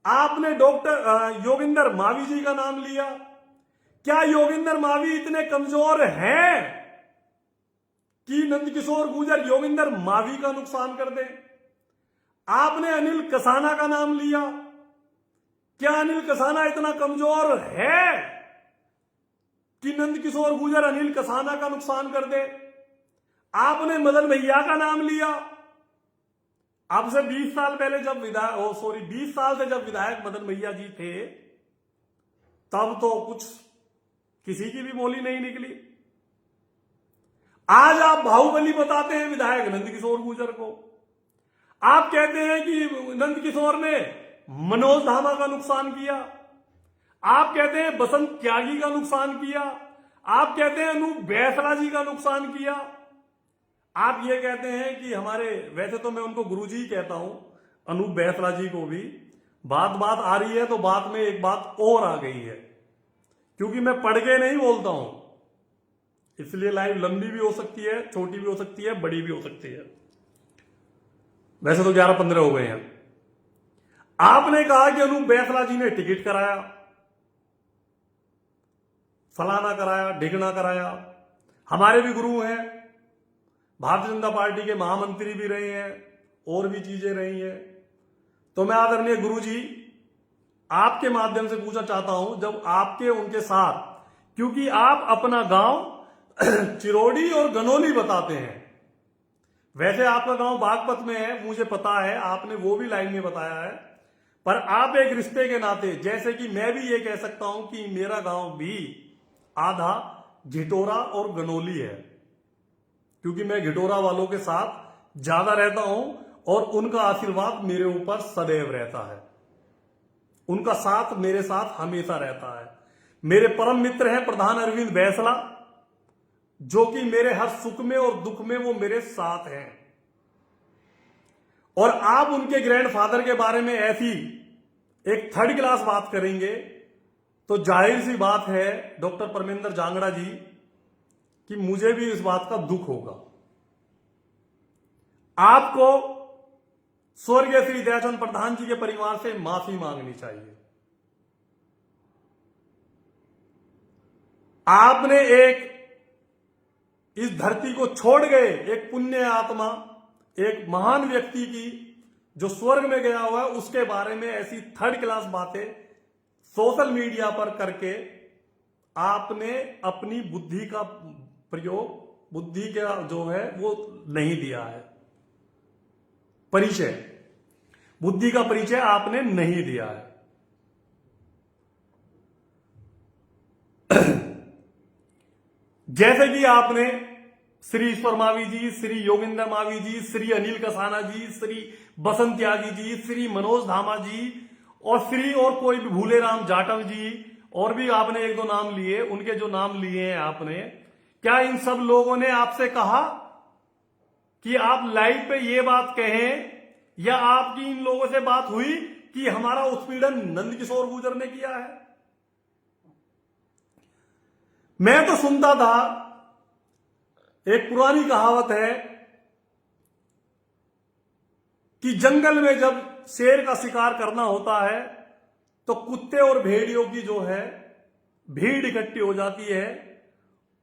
आपने डॉक्टर योगिंदर मावी जी का नाम लिया। क्या योगिंदर मावी इतने कमजोर हैं कि नंदकिशोर गुर्जर योगिंदर मावी का नुकसान कर दे? आपने अनिल कसाना का नाम लिया। क्या अनिल कसाना इतना कमजोर है कि नंदकिशोर गुर्जर अनिल कसाना का नुकसान कर दे? आपने मदन भैया का नाम लिया। अब से 20 साल पहले जब 20 साल से जब विधायक मदन भैया जी थे, तब तो कुछ किसी की भी बोली नहीं निकली। आज आप बाहुबली बताते हैं विधायक नंदकिशोर गुर्जर को। आप कहते हैं कि नंदकिशोर ने मनोज धामा का नुकसान किया। आप कहते हैं बसंत त्यागी का नुकसान किया। आप कहते हैं अनूप बैसला जी का नुकसान किया। आप ये कहते हैं कि हमारे, वैसे तो मैं उनको गुरुजी कहता हूं, अनूप बैसला जी को भी। बात आ रही है तो बात में एक बात और आ गई है, क्योंकि मैं पढ़ के नहीं बोलता हूं, इसलिए लाइव लंबी भी हो सकती है, छोटी भी हो सकती है, बड़ी भी हो सकती है। वैसे तो 11-15 हो गए हैं। आपने कहा कि अनूप बैसला जी ने टिकट कराया, फलाना कराया, ढिकना कराया। हमारे भी गुरु हैं, भारतीय जनता पार्टी के महामंत्री भी रहे हैं, और भी चीजें रही हैं। तो मैं आदरणीय गुरु जी आपके माध्यम से पूछना चाहता हूं, जब आपके उनके साथ, क्योंकि आप अपना गांव चिरौड़ी और गनौली बताते हैं, वैसे आपका गांव बागपत में है, मुझे पता है, आपने वो भी लाइन में बताया है, पर आप एक रिश्ते के नाते, जैसे कि मैं भी ये कह सकता हूं कि मेरा गांव भी आधा घिटोरा और गनौली है, क्योंकि मैं घिटोरा वालों के साथ ज्यादा रहता हूं और उनका आशीर्वाद मेरे ऊपर सदैव रहता है, उनका साथ मेरे साथ हमेशा रहता है। मेरे परम मित्र हैं प्रधान अरविंद बैसला, जो कि मेरे हर सुख में और दुख में वो मेरे साथ हैं। और आप उनके ग्रैंडफादर के बारे में ऐसी एक थर्ड क्लास बात करेंगे तो जाहिर सी बात है डॉक्टर परमेंद्र जांगड़ा जी कि मुझे भी इस बात का दुख होगा। आपको स्वर्गीय श्री दयाचंद प्रधान जी के परिवार से माफी मांगनी चाहिए। आपने एक इस धरती को छोड़ गए एक पुण्य आत्मा, एक महान व्यक्ति की जो स्वर्ग में गया हुआ है, उसके बारे में ऐसी थर्ड क्लास बातें सोशल मीडिया पर करके आपने अपनी बुद्धि का प्रयोग, बुद्धि का जो है वो नहीं दिया है परिचय, बुद्धि का परिचय आपने नहीं दिया है। जैसे कि आपने श्री ईश्वर मावी जी, श्री योगिंदर मावी जी, श्री अनिल कसाना जी, श्री बसंत त्यागी जी, श्री मनोज धामा जी और श्री और कोई भी भूले राम जाटव जी, और भी आपने एक दो नाम लिए, उनके जो नाम लिए हैं आपने, क्या इन सब लोगों ने आपसे कहा कि आप लाइव पे ये बात कहें, या आपकी इन लोगों से बात हुई कि हमारा उत्पीड़न नंदकिशोर गुर्जर ने किया है? मैं तो सुनता था, एक पुरानी कहावत है कि जंगल में जब शेर का शिकार करना होता है तो कुत्ते और भेड़ियों की जो है भीड़ इकट्ठी हो जाती है,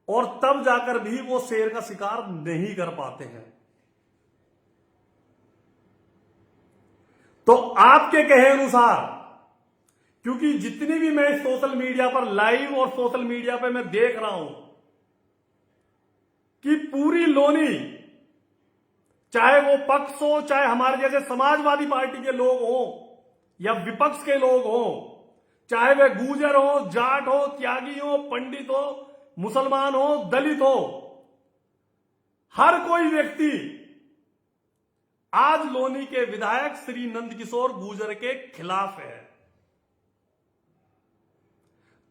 और तब जाकर भी वो शेर का शिकार नहीं कर पाते हैं। तो आपके कहे अनुसार, क्योंकि जितनी भी मैं सोशल मीडिया पर लाइव और सोशल मीडिया पे मैं देख रहा हूं कि पूरी लोनी, चाहे वो पक्ष हो, चाहे हमारे जैसे समाजवादी पार्टी के लोग हों या विपक्ष के लोग हों, चाहे वे गुर्जर हो, जाट हो, त्यागी हो, पंडित हो, मुसलमान हो, दलित हो, हर कोई व्यक्ति आज लोनी के विधायक श्री नंदकिशोर गुर्जर के खिलाफ है।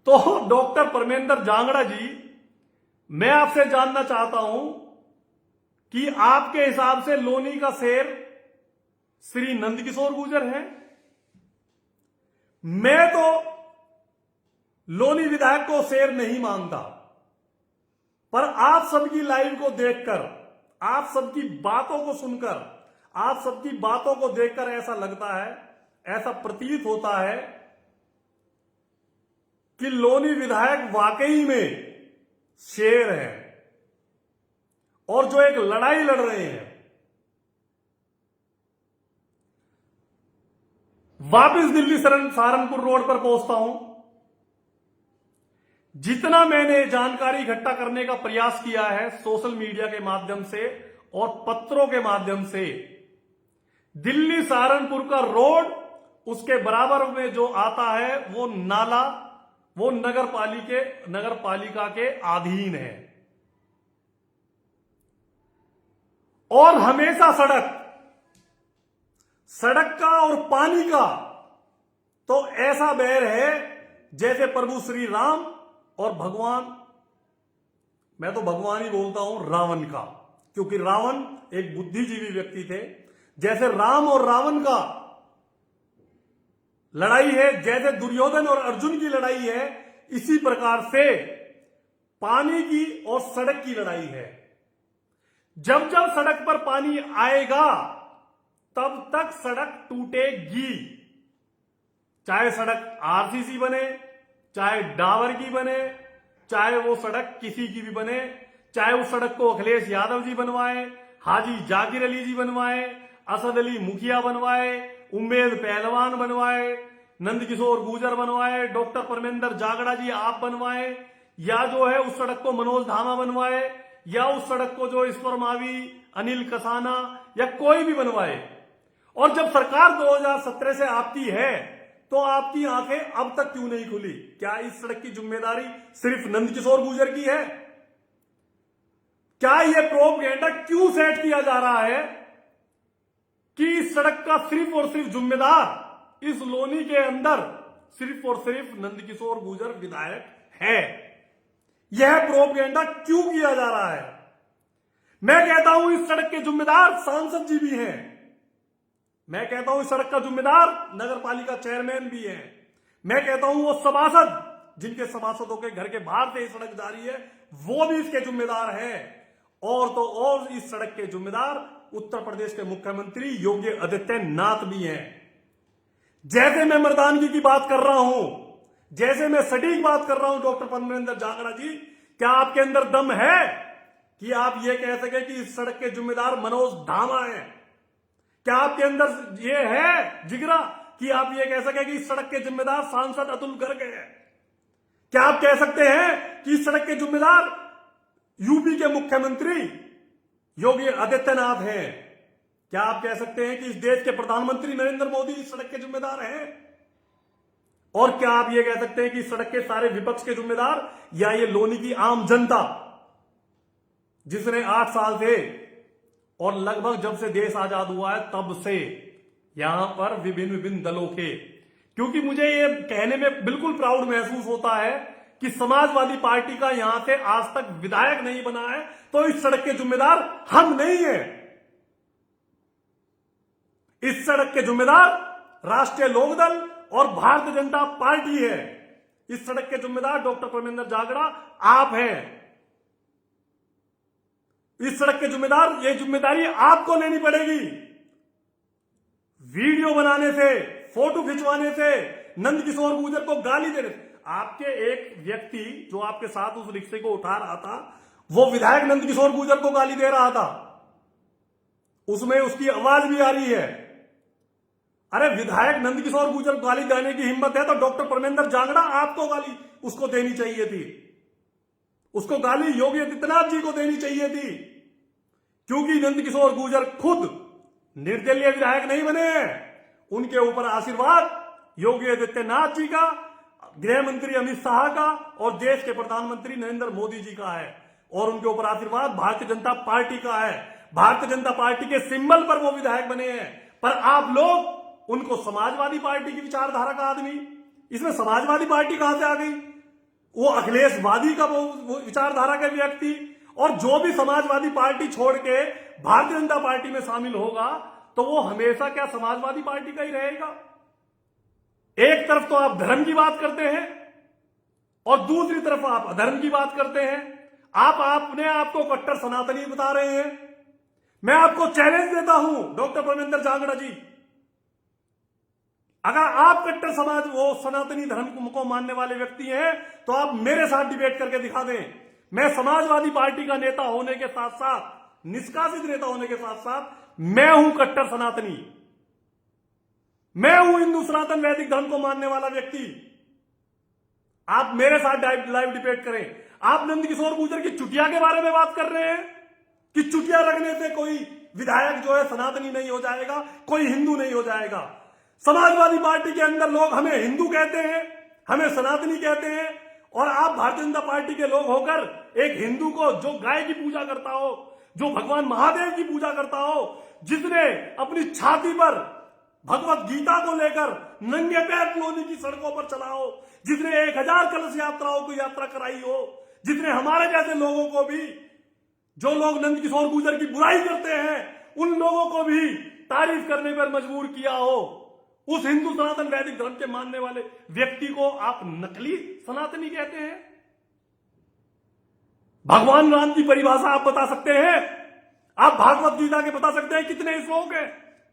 तो डॉक्टर परमेंद्र जांगड़ा जी, मैं आपसे जानना चाहता हूं कि आपके हिसाब से लोनी का शेर श्री नंदकिशोर गुर्जर है? मैं तो लोनी विधायक को शेर नहीं मानता, पर आप सबकी लाइव को देखकर, आप सबकी बातों को सुनकर, आप सबकी बातों को देखकर ऐसा लगता है, ऐसा प्रतीत होता है कि लोनी विधायक वाकई में शेर है और जो एक लड़ाई लड़ रहे हैं। वापस दिल्ली सहारनपुर रोड पर पहुंचता हूं। जितना मैंने जानकारी इकट्ठा करने का प्रयास किया है सोशल मीडिया के माध्यम से और पत्रों के माध्यम से, दिल्ली सहारनपुर का रोड, उसके बराबर में जो आता है वो नाला, वो नगर पालिका के अधीन है और हमेशा सड़क का और पानी का तो ऐसा बैर है जैसे प्रभु श्री राम और भगवान, मैं तो भगवान ही बोलता हूं, रावण का, क्योंकि रावण एक बुद्धिजीवी व्यक्ति थे। जैसे राम और रावण का लड़ाई है, जैसे दुर्योधन और अर्जुन की लड़ाई है, इसी प्रकार से पानी की और सड़क की लड़ाई है। जब जब सड़क पर पानी आएगा तब तक सड़क टूटेगी, चाहे सड़क आरसीसी बने, चाहे डाबर की बने, चाहे वो सड़क किसी की भी बने, चाहे उस सड़क को अखिलेश यादव जी बनवाए, हाजी जाकिर अली जी बनवाए, असद अली मुखिया बनवाए, उम्मेद पहलवान बनवाए, नंदकिशोर गुर्जर बनवाए, डॉक्टर परमेंद्र जांगड़ा जी आप बनवाए, या जो है उस सड़क को मनोज धामा बनवाए, या उस सड़क को जो ईश्वर मावी, अनिल कसाना या कोई भी बनवाए। और जब सरकार 2017 से आपकी है तो आपकी आंखें अब तक क्यों नहीं खुली? क्या इस सड़क की जिम्मेदारी सिर्फ नंदकिशोर गुर्जर की है? क्या यह प्रोपेगेंडा क्यों सेट किया जा रहा है कि इस सड़क का सिर्फ और सिर्फ जिम्मेदार इस लोनी के अंदर सिर्फ और सिर्फ नंदकिशोर गुर्जर विधायक है? यह प्रोपेगेंडा क्यों किया जा रहा है? मैं कहता हूं इस सड़क के जिम्मेदार सांसद जी भी हैं, मैं कहता हूं इस सड़क का जिम्मेदार नगर पालिका चेयरमैन भी है, मैं कहता हूं वो सभासद जिनके सभासदों के घर के बाहर से सड़क जारी है वो भी इसके जिम्मेदार हैं। और तो और इस सड़क के जिम्मेदार उत्तर प्रदेश के मुख्यमंत्री योगी आदित्यनाथ भी हैं। जैसे मैं मर्दानगी की बात कर रहा हूं, जैसे मैं सटीक बात कर रहा हूं डॉक्टर परमेंद्र जांगड़ा जी, क्या आपके अंदर दम है कि आप ये कह सके कि इस सड़क के जिम्मेदार मनोज धामा हैं? क्या आपके अंदर ये है जिगरा कि आप ये कह सके कि इस सड़क के जिम्मेदार सांसद अतुल गर्ग हैं? क्या आप कह सकते हैं कि इस सड़क के जिम्मेदार यूपी के मुख्यमंत्री योगी आदित्यनाथ हैं? क्या आप कह सकते हैं कि इस देश के प्रधानमंत्री नरेंद्र मोदी इस सड़क के जिम्मेदार हैं? और क्या आप ये कह सकते हैं कि इस सड़क के सारे विपक्ष के जिम्मेदार या ये लोनी की आम जनता जिसने 8 साल से और लगभग जब से देश आजाद हुआ है तब से यहां पर विभिन्न दलों के, क्योंकि मुझे ये कहने में बिल्कुल प्राउड महसूस होता है कि समाजवादी पार्टी का यहां से आज तक विधायक नहीं बना है, तो इस सड़क के जिम्मेदार हम नहीं है। इस सड़क के जिम्मेदार राष्ट्रीय लोकदल और भारतीय जनता पार्टी है। इस सड़क के जिम्मेदार डॉक्टर परमेंद्र जांगड़ा आप हैं। इस सड़क के जिम्मेदार, ये जिम्मेदारी आपको लेनी पड़ेगी। वीडियो बनाने से, फोटो खिंचवाने से, नंदकिशोर गुर्जर को गाली देने से, आपके एक व्यक्ति जो आपके साथ उस रिक्शे को उठा रहा था वो विधायक नंदकिशोर गुर्जर को गाली दे रहा था, उसमें उसकी आवाज भी आ रही है। अरे विधायक नंदकिशोर गुर्जर को गाली देने की हिम्मत है तो डॉक्टर परमेंद्र जांगड़ा आपको गाली उसको देनी चाहिए थी। उसको गाली योगी आदित्यनाथ जी को देनी चाहिए थी, क्योंकि नंदकिशोर गुर्जर खुद निर्दलीय विधायक नहीं बने हैं। उनके ऊपर आशीर्वाद योगी आदित्यनाथ जी का, गृह मंत्री अमित शाह का और देश के प्रधानमंत्री नरेंद्र मोदी जी का है। और उनके ऊपर आशीर्वाद भारतीय जनता पार्टी का है। भारतीय जनता पार्टी के सिंबल पर वो विधायक बने हैं। पर आप लोग उनको समाजवादी पार्टी की विचारधारा का आदमी, इसमें समाजवादी पार्टी कहां से आ गई? वो अखिलेशवादी का वो विचारधारा के व्यक्ति, और जो भी समाजवादी पार्टी छोड़ के भारतीय जनता पार्टी में शामिल होगा तो वो हमेशा क्या समाजवादी पार्टी का ही रहेगा। एक तरफ तो आप धर्म की बात करते हैं और दूसरी तरफ आप अधर्म की बात करते हैं। आप अपने आप को कट्टर सनातनी बता रहे हैं। मैं आपको चैलेंज देता हूं डॉक्टर परमेंद्र जांगड़ा जी, अगर आप कट्टर समाज वो सनातनी धर्म को मानने वाले व्यक्ति हैं तो आप मेरे साथ डिबेट करके दिखा दें। मैं समाजवादी पार्टी का नेता होने के साथ साथ, निष्कासित नेता होने के साथ साथ, मैं हूं कट्टर सनातनी। मैं हूं हिंदू सनातन वैदिक धर्म को मानने वाला व्यक्ति। आप मेरे साथ लाइव डिबेट करें। आप नंदकिशोर गुर्जर की चुटिया के बारे में बात कर रहे हैं कि चुटिया रखने से कोई विधायक जो है सनातनी नहीं हो जाएगा, कोई हिंदू नहीं हो जाएगा। समाजवादी पार्टी के अंदर लोग हमें हिंदू कहते हैं, हमें सनातनी कहते हैं, और आप भारतीय जनता पार्टी के लोग होकर एक हिंदू को जो गाय की पूजा करता हो, जो भगवान महादेव की पूजा करता हो, जिसने अपनी छाती पर भगवत गीता को लेकर नंगे पैर लोनी की सड़कों पर चला हो, जिसने 1000 कलश यात्राओं को यात्रा कराई हो, जिसने हमारे जैसे लोगों को भी, जो लोग नंदकिशोर गुर्जर की बुराई करते हैं उन लोगों को भी तारीफ करने पर मजबूर किया हो, उस हिंदू सनातन वैदिक धर्म के मानने वाले व्यक्ति को आप नकली सनातनी कहते हैं। भगवान राम की परिभाषा आप बता सकते हैं? आप भागवत गीता के बता सकते हैं कितने श्लोक हैं?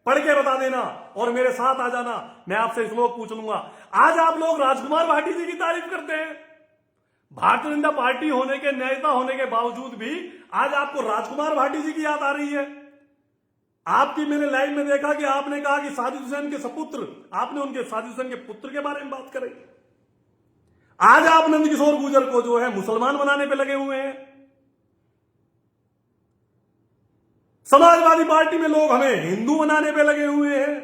पढ़ के बता देना और मेरे साथ आ जाना, मैं आपसे श्लोक पूछ लूंगा। आज आप लोग राजकुमार भाटी जी की तारीफ करते हैं। भारतीय जनता पार्टी होने के, नेता होने के बावजूद भी आज आपको राजकुमार भाटी जी की याद आ रही है। आपकी मैंने लाइव में देखा कि आपने कहा कि साजिद हुसैन के सपुत्र, आपने उनके साजिद हुसैन के पुत्र के बारे में बात करें। आज आप नंदकिशोर गुर्जर को जो है मुसलमान बनाने पे लगे हुए हैं। समाजवादी पार्टी में लोग हमें हिंदू बनाने पे लगे हुए हैं।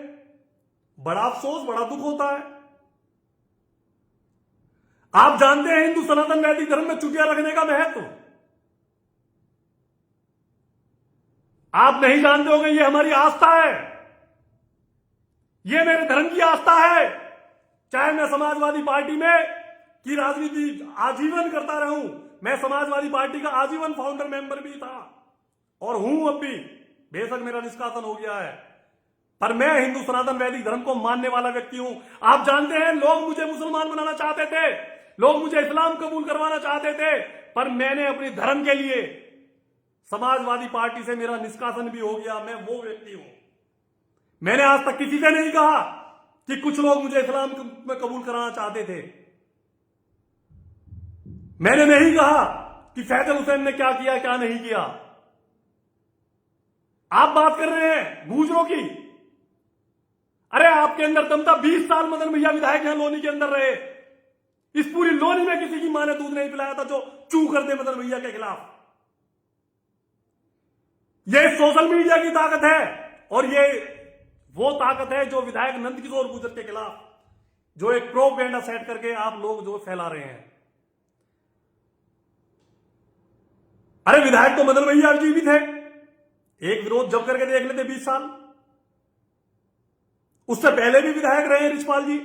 बड़ा अफसोस, बड़ा दुख होता है। आप जानते हैं हिंदू सनातन वैदिक धर्म में चुटिया रखने का महत्व? आप नहीं जानते होंगे, ये हमारी आस्था है, ये मेरे धर्म की आस्था है। चाहे मैं समाजवादी पार्टी में की राजनीति आजीवन करता रहूं, मैं समाजवादी पार्टी का आजीवन फाउंडर मेंबर भी था और हूं अब भी, बेशक मेरा निष्कासन हो गया है, पर मैं हिंदू सनातन वैदिक धर्म को मानने वाला व्यक्ति हूं। आप जानते हैं लोग मुझे मुसलमान बनाना चाहते थे, लोग मुझे इस्लाम कबूल करवाना चाहते थे, पर मैंने अपने धर्म के लिए समाजवादी पार्टी से मेरा निष्कासन भी हो गया। मैं वो व्यक्ति हूं। मैंने आज तक किसी से नहीं कहा कि कुछ लोग मुझे इस्लाम में कबूल कराना चाहते थे। मैंने नहीं कहा कि फैजल हुसैन ने क्या किया क्या नहीं किया। आप बात कर रहे हैं गुर्जरों की। अरे आपके अंदर दम था, 20 साल मदन भैया विधायक यहां लोनी के अंदर रहे। इस पूरी लोनी में किसी की मां ने दूध नहीं पिलाया था जो चू कर दे मदन भैया के खिलाफ। ये सोशल मीडिया की ताकत है और ये वो ताकत है जो विधायक नंदकिशोर गुर्जर के खिलाफ जो एक प्रोपेगेंडा सेट करके आप लोग जो फैला रहे हैं। अरे विधायक तो मदन भैया जी भी थे, एक विरोध जब करके देख लेते 20 साल। उससे पहले भी विधायक रहे हैं रिछपाल जी,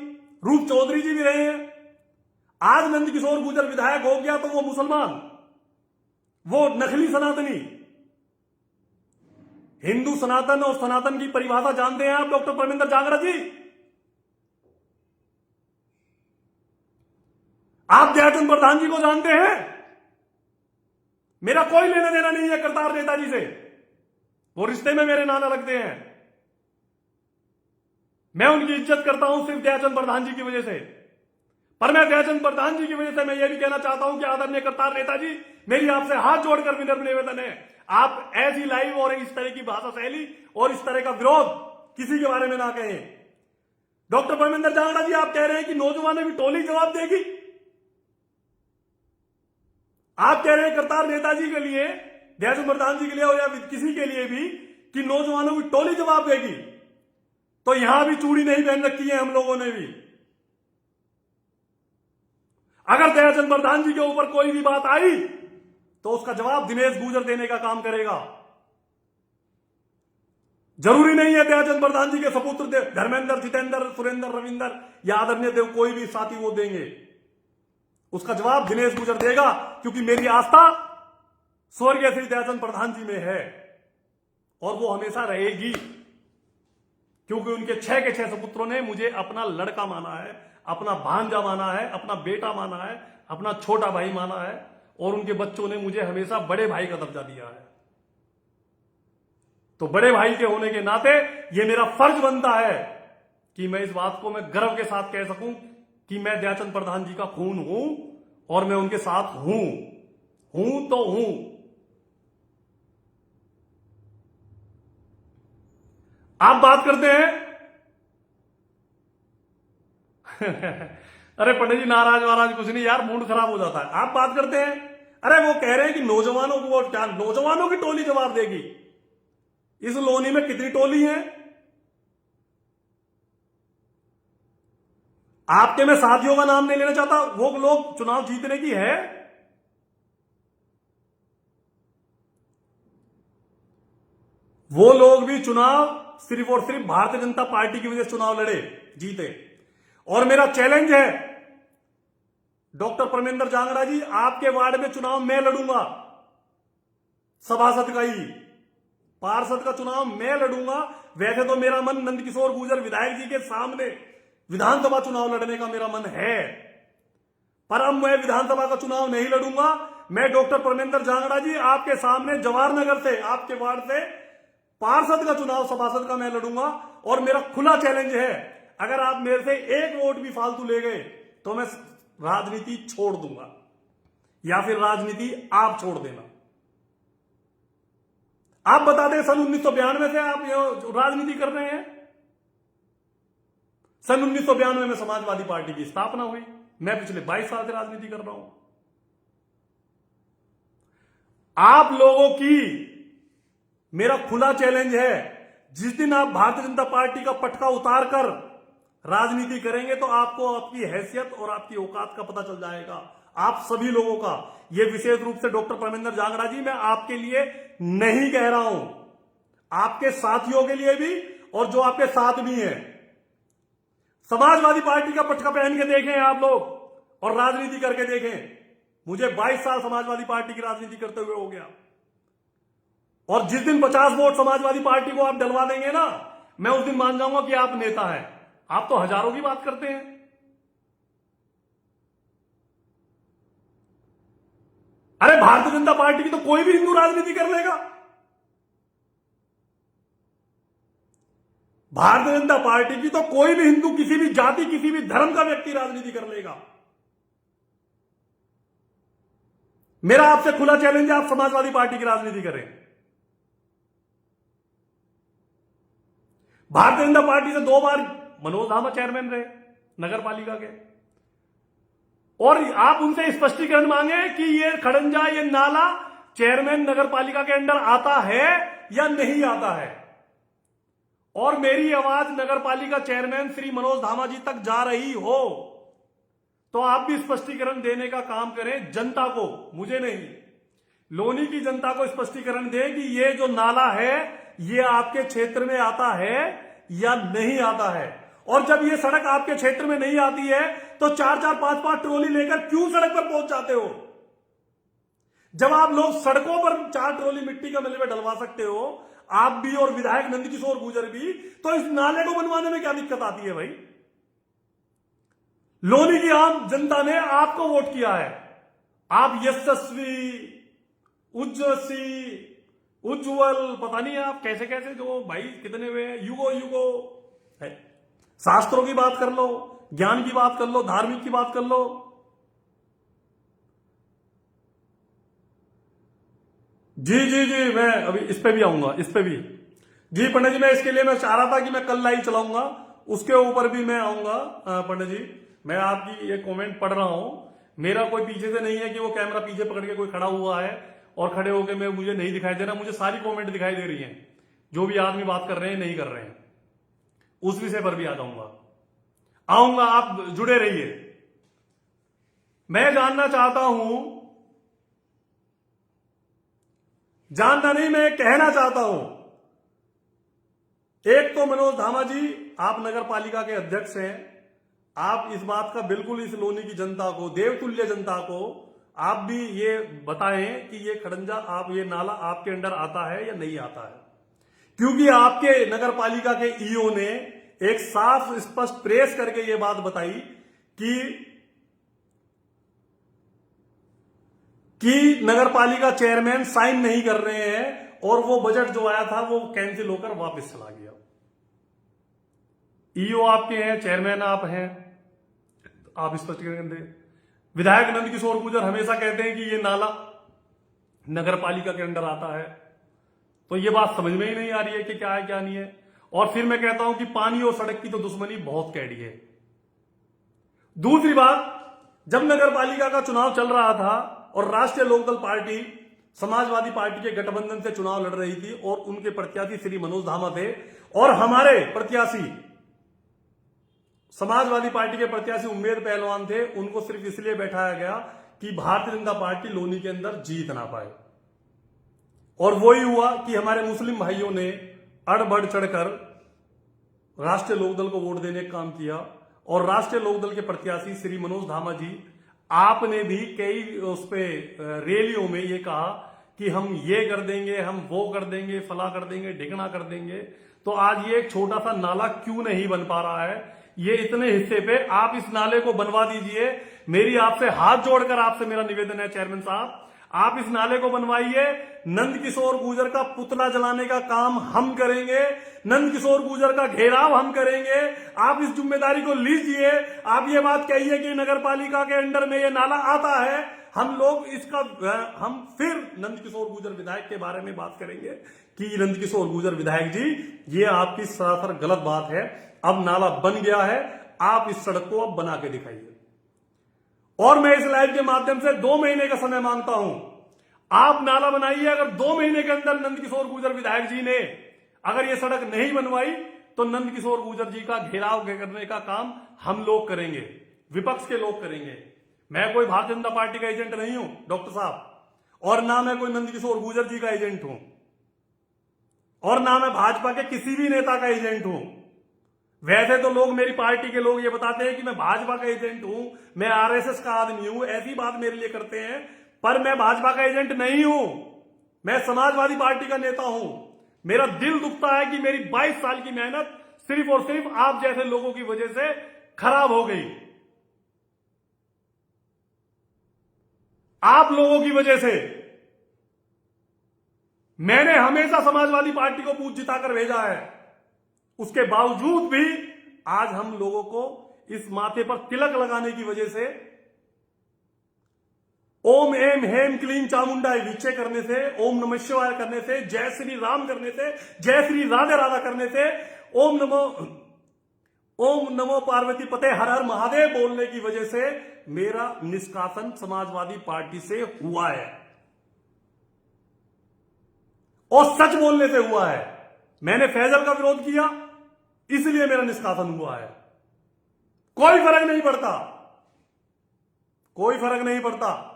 रूप चौधरी जी भी रहे हैं। आज नंदकिशोर गुर्जर विधायक हो गया तो वो मुसलमान, वो नकली सनातनी। हिंदू सनातन और सनातन की परिभाषा जानते हैं आप डॉक्टर परमेंद्र जांगड़ा जी? आप दयाचंद प्रधान जी को जानते हैं? मेरा कोई लेना देना नहीं है करतार नेताजी से, वो रिश्ते में मेरे नाना लगते हैं। मैं उनकी इज्जत करता हूं सिर्फ दयाचंद प्रधान जी की वजह से। पर मैं दयाचंद प्रधान जी की वजह से मैं ये भी कहना चाहता हूं कि आदरणीय करतार नेताजी, मेरी आपसे हाथ जोड़कर विनम्र निवेदन है, आप ऐसी लाइव और इस तरह की भाषा शैली और इस तरह का विरोध किसी के बारे में ना कहें। डॉक्टर परमेंद्र जांगड़ा जी, आप कह रहे हैं कि नौजवानों की टोली जवाब देगी। आप कह रहे हैं करतार नेताजी के लिए, दयाचंद प्रधान जी के लिए या किसी के लिए भी कि नौजवानों की टोली जवाब देगी। तो यहां भी चूड़ी नहीं पहन रखी है हम लोगों ने भी। अगर दयाचंद प्रधान जी के ऊपर कोई भी बात आई तो उसका जवाब दिनेश गुर्जर देने का काम करेगा। जरूरी नहीं है दयाचंद प्रधान जी के सपुत्र धर्मेंद्र, जितेंद्र, सुरेंद्र, रविंदर या आदरणीय देव कोई भी साथी वो देंगे। उसका जवाब दिनेश गुर्जर देगा, क्योंकि मेरी आस्था स्वर्गीय श्री दयाचंद प्रधान जी में है और वो हमेशा रहेगी, क्योंकि उनके 6 के 6 सपुत्रों ने मुझे अपना लड़का माना है, अपना भांजा माना है, अपना बेटा माना है, अपना छोटा भाई माना है, और उनके बच्चों ने मुझे हमेशा बड़े भाई का दर्जा दिया है। तो बड़े भाई के होने के नाते यह मेरा फर्ज बनता है कि मैं इस बात को मैं गर्व के साथ कह सकूं कि मैं दयाचंद प्रधान जी का खून हूं और मैं उनके साथ हूं तो हूं। आप बात करते हैं अरे पंडित जी, नाराज महाराज कुछ नहीं यार, मूड खराब हो जाता है। आप बात करते हैं, अरे वो कह रहे हैं कि नौजवानों को वोट, क्या नौजवानों की टोली जवाब देगी? इस लोनी में कितनी टोली है? आपके मैं साथियों का नाम नहीं लेना चाहता, वो लोग चुनाव जीतने की है। वो लोग भी चुनाव सिर्फ और सिर्फ भारतीय जनता पार्टी की वजह से चुनाव लड़े, जीते। और मेरा चैलेंज है डॉक्टर परमेंद्र जांगड़ा जी, आपके वार्ड में चुनाव मैं लड़ूंगा, सभासद का ही, पार्षद का चुनाव मैं लड़ूंगा। वैसे तो मेरा मन नंदकिशोर गुर्जर विधायक जी के सामने विधानसभा चुनाव लड़ने का मेरा मन है, पर अब मैं विधानसभा का चुनाव नहीं लड़ूंगा। मैं डॉक्टर परमेंद्र जांगड़ा जी आपके सामने जवाहर नगर से, आपके वार्ड से पार्षद का चुनाव, सभासद का मैं लड़ूंगा। और मेरा खुला चैलेंज है, अगर आप मेरे से एक वोट भी फालतू ले गए तो मैं राजनीति छोड़ दूंगा, या फिर राजनीति आप छोड़ देना। आप बता दें, सन 1992 से आप राजनीति कर रहे हैं। सन 1992 में समाजवादी पार्टी की स्थापना हुई। मैं पिछले 22 साल से राजनीति कर रहा हूं। आप लोगों की मेरा खुला चैलेंज है, जिस दिन आप भारतीय जनता पार्टी का पटका उतारकर राजनीति करेंगे तो आपको आपकी हैसियत और आपकी औकात का पता चल जाएगा, आप सभी लोगों का। यह विशेष रूप से डॉक्टर परमेंद्र जांगड़ा जी, मैं आपके लिए नहीं कह रहा हूं, आपके साथियों के लिए भी, और जो आपके साथ भी हैं। समाजवादी पार्टी का पटका पहन के देखें आप लोग और राजनीति करके देखें। मुझे 22 साल समाजवादी पार्टी की राजनीति करते हुए हो गया, और जिस दिन 50 वोट समाजवादी पार्टी को आप डलवा देंगे ना, मैं उस दिन मान जाऊंगा कि आप नेता हैं। आप तो हजारों की बात करते हैं। अरे भारतीय जनता पार्टी की तो कोई भी हिंदू राजनीति कर लेगा। भारतीय जनता पार्टी की तो कोई भी हिंदू, किसी भी जाति, किसी भी धर्म का व्यक्ति राजनीति कर लेगा। मेरा आपसे खुला चैलेंज है, आप समाजवादी पार्टी की राजनीति करें। भारतीय जनता पार्टी से 2 बार मनोज धामा चेयरमैन रहे नगर पालिका के, और आप उनसे स्पष्टीकरण मांगे कि ये खड़ंजा, ये नाला चेयरमैन नगर पालिका के अंडर आता है या नहीं आता है। और मेरी आवाज नगर पालिका चेयरमैन श्री मनोज धामा जी तक जा रही हो तो आप भी स्पष्टीकरण देने का काम करें, जनता को, मुझे नहीं, लोनी की जनता को स्पष्टीकरण दें कि ये जो नाला है ये आपके क्षेत्र में आता है या नहीं आता है। और जब ये सड़क आपके क्षेत्र में नहीं आती है तो 4-4, 5-5 ट्रॉली लेकर क्यों सड़क पर पहुंच जाते हो? जब आप लोग सड़कों पर 4 ट्रॉली मिट्टी का मलबे डलवा सकते हो, आप भी और विधायक नंदकिशोर गुर्जर भी, तो इस नाले को बनवाने में क्या दिक्कत आती है भाई? लोनी की आम जनता ने आपको वोट किया है। आप यशस्वी, उज्जवल, पता नहीं आप कैसे कैसे, जो भाई कितने हुए हैं, युगो है। शास्त्रों की बात कर लो, ज्ञान की बात कर लो, धार्मिक की बात कर लो। जी, मैं अभी इस पे भी आऊंगा, इस पे भी। जी पंडित जी, मैं इसके लिए मैं चाह रहा था कि मैं कल लाइव चलाऊंगा, उसके ऊपर भी मैं आऊंगा। पंडित जी, मैं आपकी ये कमेंट पढ़ रहा हूं। मेरा कोई पीछे से नहीं है कि वो कैमरा पीछे पकड़ के कोई खड़ा हुआ है और खड़े होकर मैं मुझे नहीं दिखाई दे रहा। मुझे सारी कमेंट दिखाई दे रही हैं, जो भी आदमी बात कर रहे हैं नहीं कर रहे हैं। उस विषय पर भी आ आऊंगा, आप जुड़े रहिए। मैं जानना चाहता हूं, जानना नहीं, मैं कहना चाहता हूं। एक तो मनोज धामा जी, आप नगर पालिका के अध्यक्ष हैं। आप इस बात का बिल्कुल इस लोनी की जनता को, देवतुल्य जनता को आप भी ये बताएं कि ये खड़ंजा, आप ये नाला आपके अंडर आता है या नहीं आता है। क्योंकि आपके नगर पालिका के ईओ ने एक साफ स्पष्ट प्रेस करके ये बात बताई कि नगर पालिका चेयरमैन साइन नहीं कर रहे हैं और वो बजट जो आया था वो कैंसिल होकर वापस चला गया। ईओ आपके हैं, चेयरमैन आप हैं, आप स्पष्टीकरण दें। विधायक नंद किशोर गुर्जर हमेशा कहते हैं कि ये नाला नगर पालिका के अंदर आता है, तो ये बात समझ में ही नहीं आ रही है कि क्या है क्या नहीं है। और फिर मैं कहता हूं कि पानी और सड़क की तो दुश्मनी बहुत कैडी है। दूसरी बात, जब नगर पालिका का चुनाव चल रहा था और राष्ट्रीय लोकदल पार्टी समाजवादी पार्टी के गठबंधन से चुनाव लड़ रही थी और उनके प्रत्याशी श्री मनोज धामा थे और हमारे प्रत्याशी समाजवादी पार्टी के प्रत्याशी उम्मेद पहलवान थे, उनको सिर्फ इसलिए बैठाया गया कि भारतीय जनता पार्टी लोनी के अंदर जीत ना पाए। और वही हुआ कि हमारे मुस्लिम भाइयों ने अड़ बढ़ चढ़कर राष्ट्रीय लोकदल को वोट देने का काम किया और राष्ट्रीय लोकदल के प्रत्याशी श्री मनोज धामा जी, आपने भी कई उस पे रैलियों में ये कहा कि हम ये कर देंगे, हम वो कर देंगे, फला कर देंगे, ढिकना कर देंगे। तो आज ये एक छोटा सा नाला क्यों नहीं बन पा रहा है? ये इतने हिस्से पे आप इस नाले को बनवा दीजिए। मेरी आपसे हाथ जोड़कर आपसे मेरा निवेदन है चेयरमैन साहब, आप इस नाले को बनवाइए। नंद किशोर गुर्जर का पुतला जलाने का काम हम करेंगे, नंद किशोर गुर्जर का घेराव हम करेंगे। आप इस जिम्मेदारी को लीजिए। आप ये बात कहिए कि नगर पालिका के अंडर में ये नाला आता है, हम लोग इसका हम फिर नंद किशोर गुर्जर विधायक के बारे में बात करेंगे कि नंद किशोर गुर्जर विधायक जी, ये आपकी सरासर गलत बात है। अब नाला बन गया है, आप इस सड़क को अब बना के दिखाइए। और मैं इस लाइव के माध्यम से 2 महीने का समय मांगता हूं। आप नाला बनाइए। अगर 2 महीने के अंदर नंद किशोर गुर्जर विधायक जी ने अगर ये सड़क नहीं बनवाई तो नंद किशोर गुर्जर जी का घेराव करने का काम हम लोग करेंगे, विपक्ष के लोग करेंगे। मैं कोई भारतीय जनता पार्टी का एजेंट नहीं हूं डॉक्टर साहब, और ना मैं कोई नंद किशोर गुर्जर जी का एजेंट हूं, और ना मैं भाजपा के किसी भी नेता का एजेंट हूं। वैसे तो लोग, मेरी पार्टी के लोग ये बताते हैं कि मैं भाजपा का एजेंट हूं, मैं आरएसएस का आदमी हूं, ऐसी बात मेरे लिए करते हैं, पर मैं भाजपा का एजेंट नहीं हूं। मैं समाजवादी पार्टी का नेता हूं। मेरा दिल दुखता है कि मेरी 22 साल की मेहनत सिर्फ और सिर्फ आप जैसे लोगों की वजह से खराब हो गई। आप लोगों की वजह से मैंने हमेशा समाजवादी पार्टी को पूछ जिताकर भेजा है, उसके बावजूद भी आज हम लोगों को इस माथे पर तिलक लगाने की वजह से ओम एम हेम क्लीम चामुंडा विचे करने से, ओम नमः शिवाय करने से, जय श्री राम करने से, जय श्री राधे राधा करने से, ओम नमो पार्वती पते हर हर महादेव बोलने की वजह से मेरा निष्कासन समाजवादी पार्टी से हुआ है और सच बोलने से हुआ है। मैंने फैजल का विरोध किया, इसलिए मेरा निष्कासन हुआ है। कोई फर्क नहीं पड़ता, कोई फर्क नहीं पड़ता।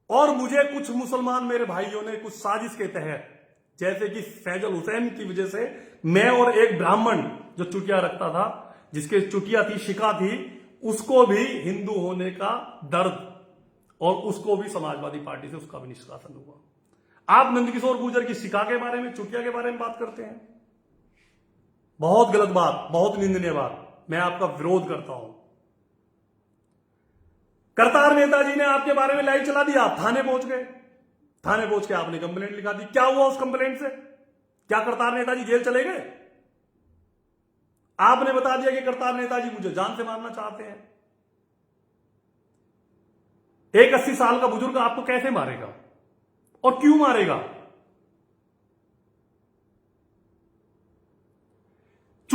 और मुझे कुछ मुसलमान मेरे भाइयों ने कुछ साजिश के तहत, जैसे कि फैजल हुसैन की वजह से मैं और एक ब्राह्मण जो चुटिया रखता था, जिसके चुटिया थी, शिका थी, उसको भी हिंदू होने का दर्द, और उसको भी समाजवादी पार्टी से उसका भी निष्कासन हुआ। आप नंदकिशोर गुर्जर की शिका के बारे में, चुटिया के बारे में बात करते हैं। बहुत गलत बात, बहुत निंदनीय बात। मैं आपका विरोध करता हूं। करतार नेताजी ने आपके बारे में लाइव चला दिया, आप थाने पहुंच गए, थाने पहुंच के आपने कंप्लेंट लिखा दी। क्या हुआ उस कंप्लेंट से? क्या करतार नेताजी जेल चले गए? आपने बता दिया कि करतार नेताजी मुझे जान से मारना चाहते हैं। एक 80 साल का बुजुर्ग आपको कैसे मारेगा और क्यों मारेगा?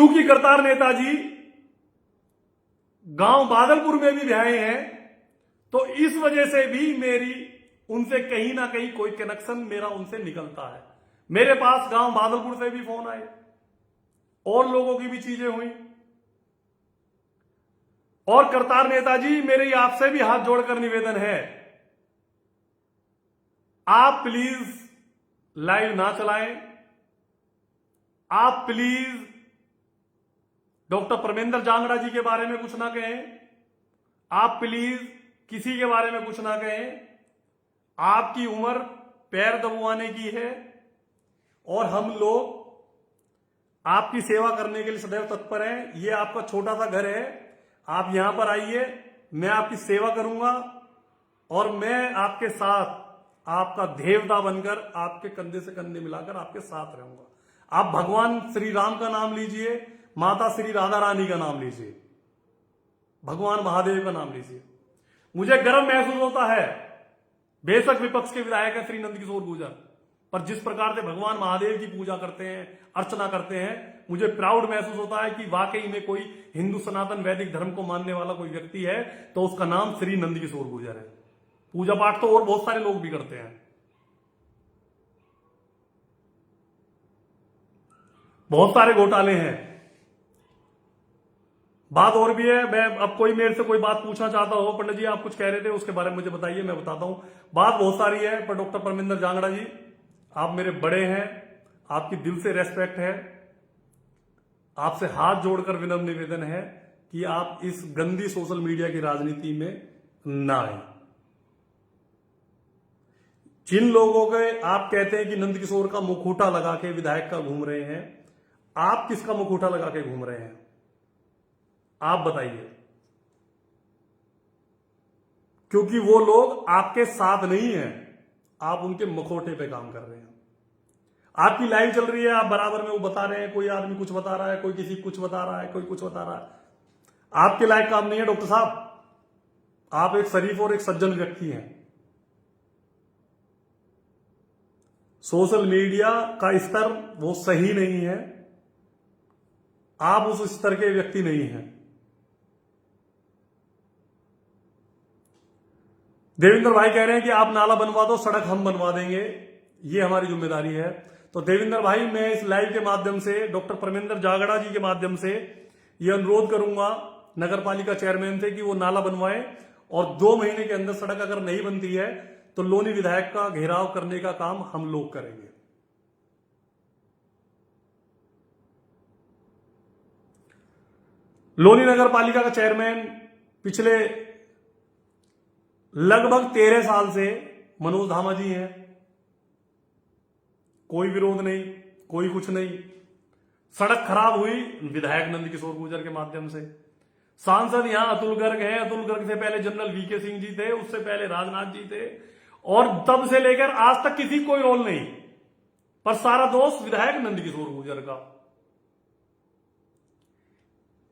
चूंकि करतार नेताजी गांव बादलपुर में भी आए हैं, तो इस वजह से भी मेरी उनसे कहीं ना कहीं कोई कनेक्शन मेरा उनसे निकलता है। मेरे पास गांव बादलपुर से भी फोन आए और लोगों की भी चीजें हुई। और करतार नेताजी, मेरी आपसे भी हाथ जोड़कर निवेदन है, आप प्लीज लाइव ना चलाएं। आप प्लीज डॉक्टर परमेंद्र जांगड़ा जी के बारे में कुछ ना कहें। आप प्लीज किसी के बारे में कुछ ना कहें। आपकी उम्र पैर दबवाने की है और हम लोग आपकी सेवा करने के लिए सदैव तत्पर हैं। ये आपका छोटा सा घर है, आप यहां पर आइए, मैं आपकी सेवा करूंगा और मैं आपके साथ आपका देवता बनकर आपके कंधे से कंधे मिलाकर आपके साथ रहूंगा। आप भगवान श्री राम का नाम लीजिए, माता श्री राधा रानी का नाम लीजिए, भगवान महादेव का नाम लीजिए। मुझे गर्व महसूस होता है, बेशक विपक्ष के विधायक है श्री नंदकिशोर गुर्जर, पर जिस प्रकार से भगवान महादेव की पूजा करते हैं, अर्चना करते हैं, मुझे प्राउड महसूस होता है कि वाकई में कोई हिंदू सनातन वैदिक धर्म को मानने वाला कोई व्यक्ति है तो उसका नाम श्री नंदकिशोर गुर्जर है। पूजा पाठ तो और बहुत सारे लोग भी करते हैं, बहुत सारे घोटाले हैं। बात और भी है, मैं अब कोई मेरे से कोई बात पूछना चाहता हो, पंडित जी आप कुछ कह रहे थे उसके बारे में मुझे बताइए, मैं बताता हूं। बात बहुत सारी है, पर डॉक्टर परमेंद्र जांगड़ा जी आप मेरे बड़े हैं, आपकी दिल से रेस्पेक्ट है, आपसे हाथ जोड़कर विनम्र निवेदन है कि आप इस गंदी सोशल मीडिया की राजनीति में ना आए। जिन लोगों के आप कहते हैं कि नंदकिशोर का मुखौटा लगा के विधायक का घूम रहे हैं, आप किसका मुखौटा लगा के घूम रहे हैं? आप बताइए, क्योंकि वो लोग आपके साथ नहीं हैं, आप उनके मुखौटे पे काम कर रहे हैं। आपकी लाइव चल रही है, आप बराबर में वो बता रहे हैं, कोई आदमी कुछ बता रहा है, कोई किसी कुछ बता रहा है, कोई कुछ बता रहा है। आपके लायक काम नहीं है डॉक्टर साहब, आप एक शरीफ और एक सज्जन व्यक्ति हैं। सोशल मीडिया का स्तर वो सही नहीं है, आप उस स्तर के व्यक्ति नहीं हैं। देवेंद्र भाई कह रहे हैं कि आप नाला बनवा दो, सड़क हम बनवा देंगे, ये हमारी जिम्मेदारी है। तो देवेंद्र भाई, मैं इस लाइव के माध्यम से डॉक्टर परमेंद्र जांगड़ा जी के माध्यम से यह अनुरोध करूंगा नगर पालिका चेयरमैन से कि वो नाला बनवाए और 2 महीने के अंदर सड़क अगर नहीं बनती है तो लोनी विधायक का घेराव करने का काम हम लोग करेंगे। लोनी नगर पालिका का चेयरमैन पिछले लगभग 13 साल से मनोज धामा जी हैं। कोई विरोध नहीं, कोई कुछ नहीं। सड़क खराब हुई विधायक नंदकिशोर गुर्जर के माध्यम से। सांसद यहां अतुल गर्ग हैं, अतुल गर्ग से पहले जनरल वीके सिंह जी थे, उससे पहले राजनाथ जी थे, और तब से लेकर आज तक किसी कोई रोल नहीं, पर सारा दोष विधायक नंदकिशोर गुर्जर का।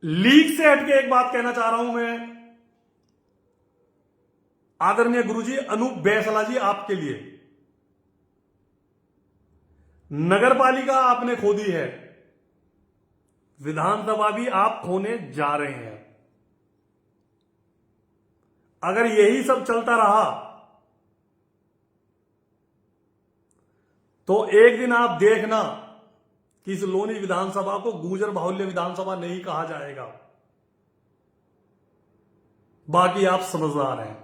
लीक से हटके एक बात कहना चाह रहा हूं मैं, आदरणीय गुरुजी अनूप बैसला जी, आपके लिए नगर पालिका आपने खो दी है, विधानसभा भी आप खोने जा रहे हैं। अगर यही सब चलता रहा तो एक दिन आप देखना कि इस लोनी विधानसभा को गुर्जर बाहुल्य विधानसभा नहीं कहा जाएगा। बाकी आप समझदार हैं।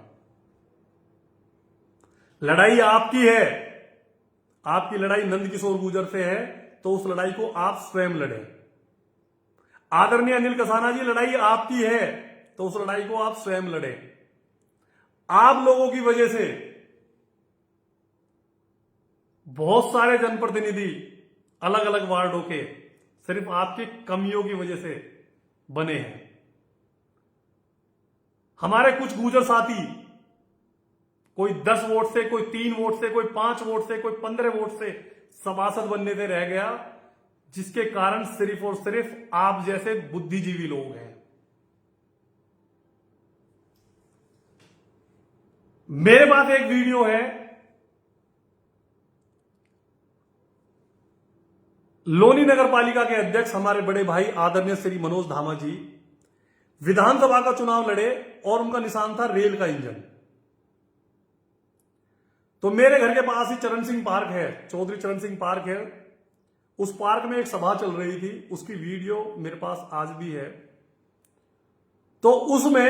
लड़ाई आपकी है, आपकी लड़ाई नंदकिशोर गुर्जर से है, तो उस लड़ाई को आप स्वयं लड़ें। आदरणीय अनिल कसाना जी, लड़ाई आपकी है तो उस लड़ाई को आप स्वयं लड़ें। आप लोगों की वजह से बहुत सारे जनप्रतिनिधि अलग अलग वार्डों के सिर्फ आपकी कमियों की वजह से बने हैं। हमारे कुछ गुर्जर साथी कोई 10 वोट से, कोई 3 वोट से, कोई 5 वोट से, कोई 15 वोट से सभासद बनने से रह गया, जिसके कारण सिर्फ और सिर्फ आप जैसे बुद्धिजीवी लोग हैं। मेरे पास एक वीडियो है, लोनी नगर पालिका के अध्यक्ष हमारे बड़े भाई आदरणीय श्री मनोज धामा जी विधानसभा का चुनाव लड़े और उनका निशान था रेल का इंजन। तो मेरे घर के पास ही चरण सिंह पार्क है, चौधरी चरण सिंह पार्क है। उस पार्क में एक सभा चल रही थी, उसकी वीडियो मेरे पास आज भी है। तो उसमें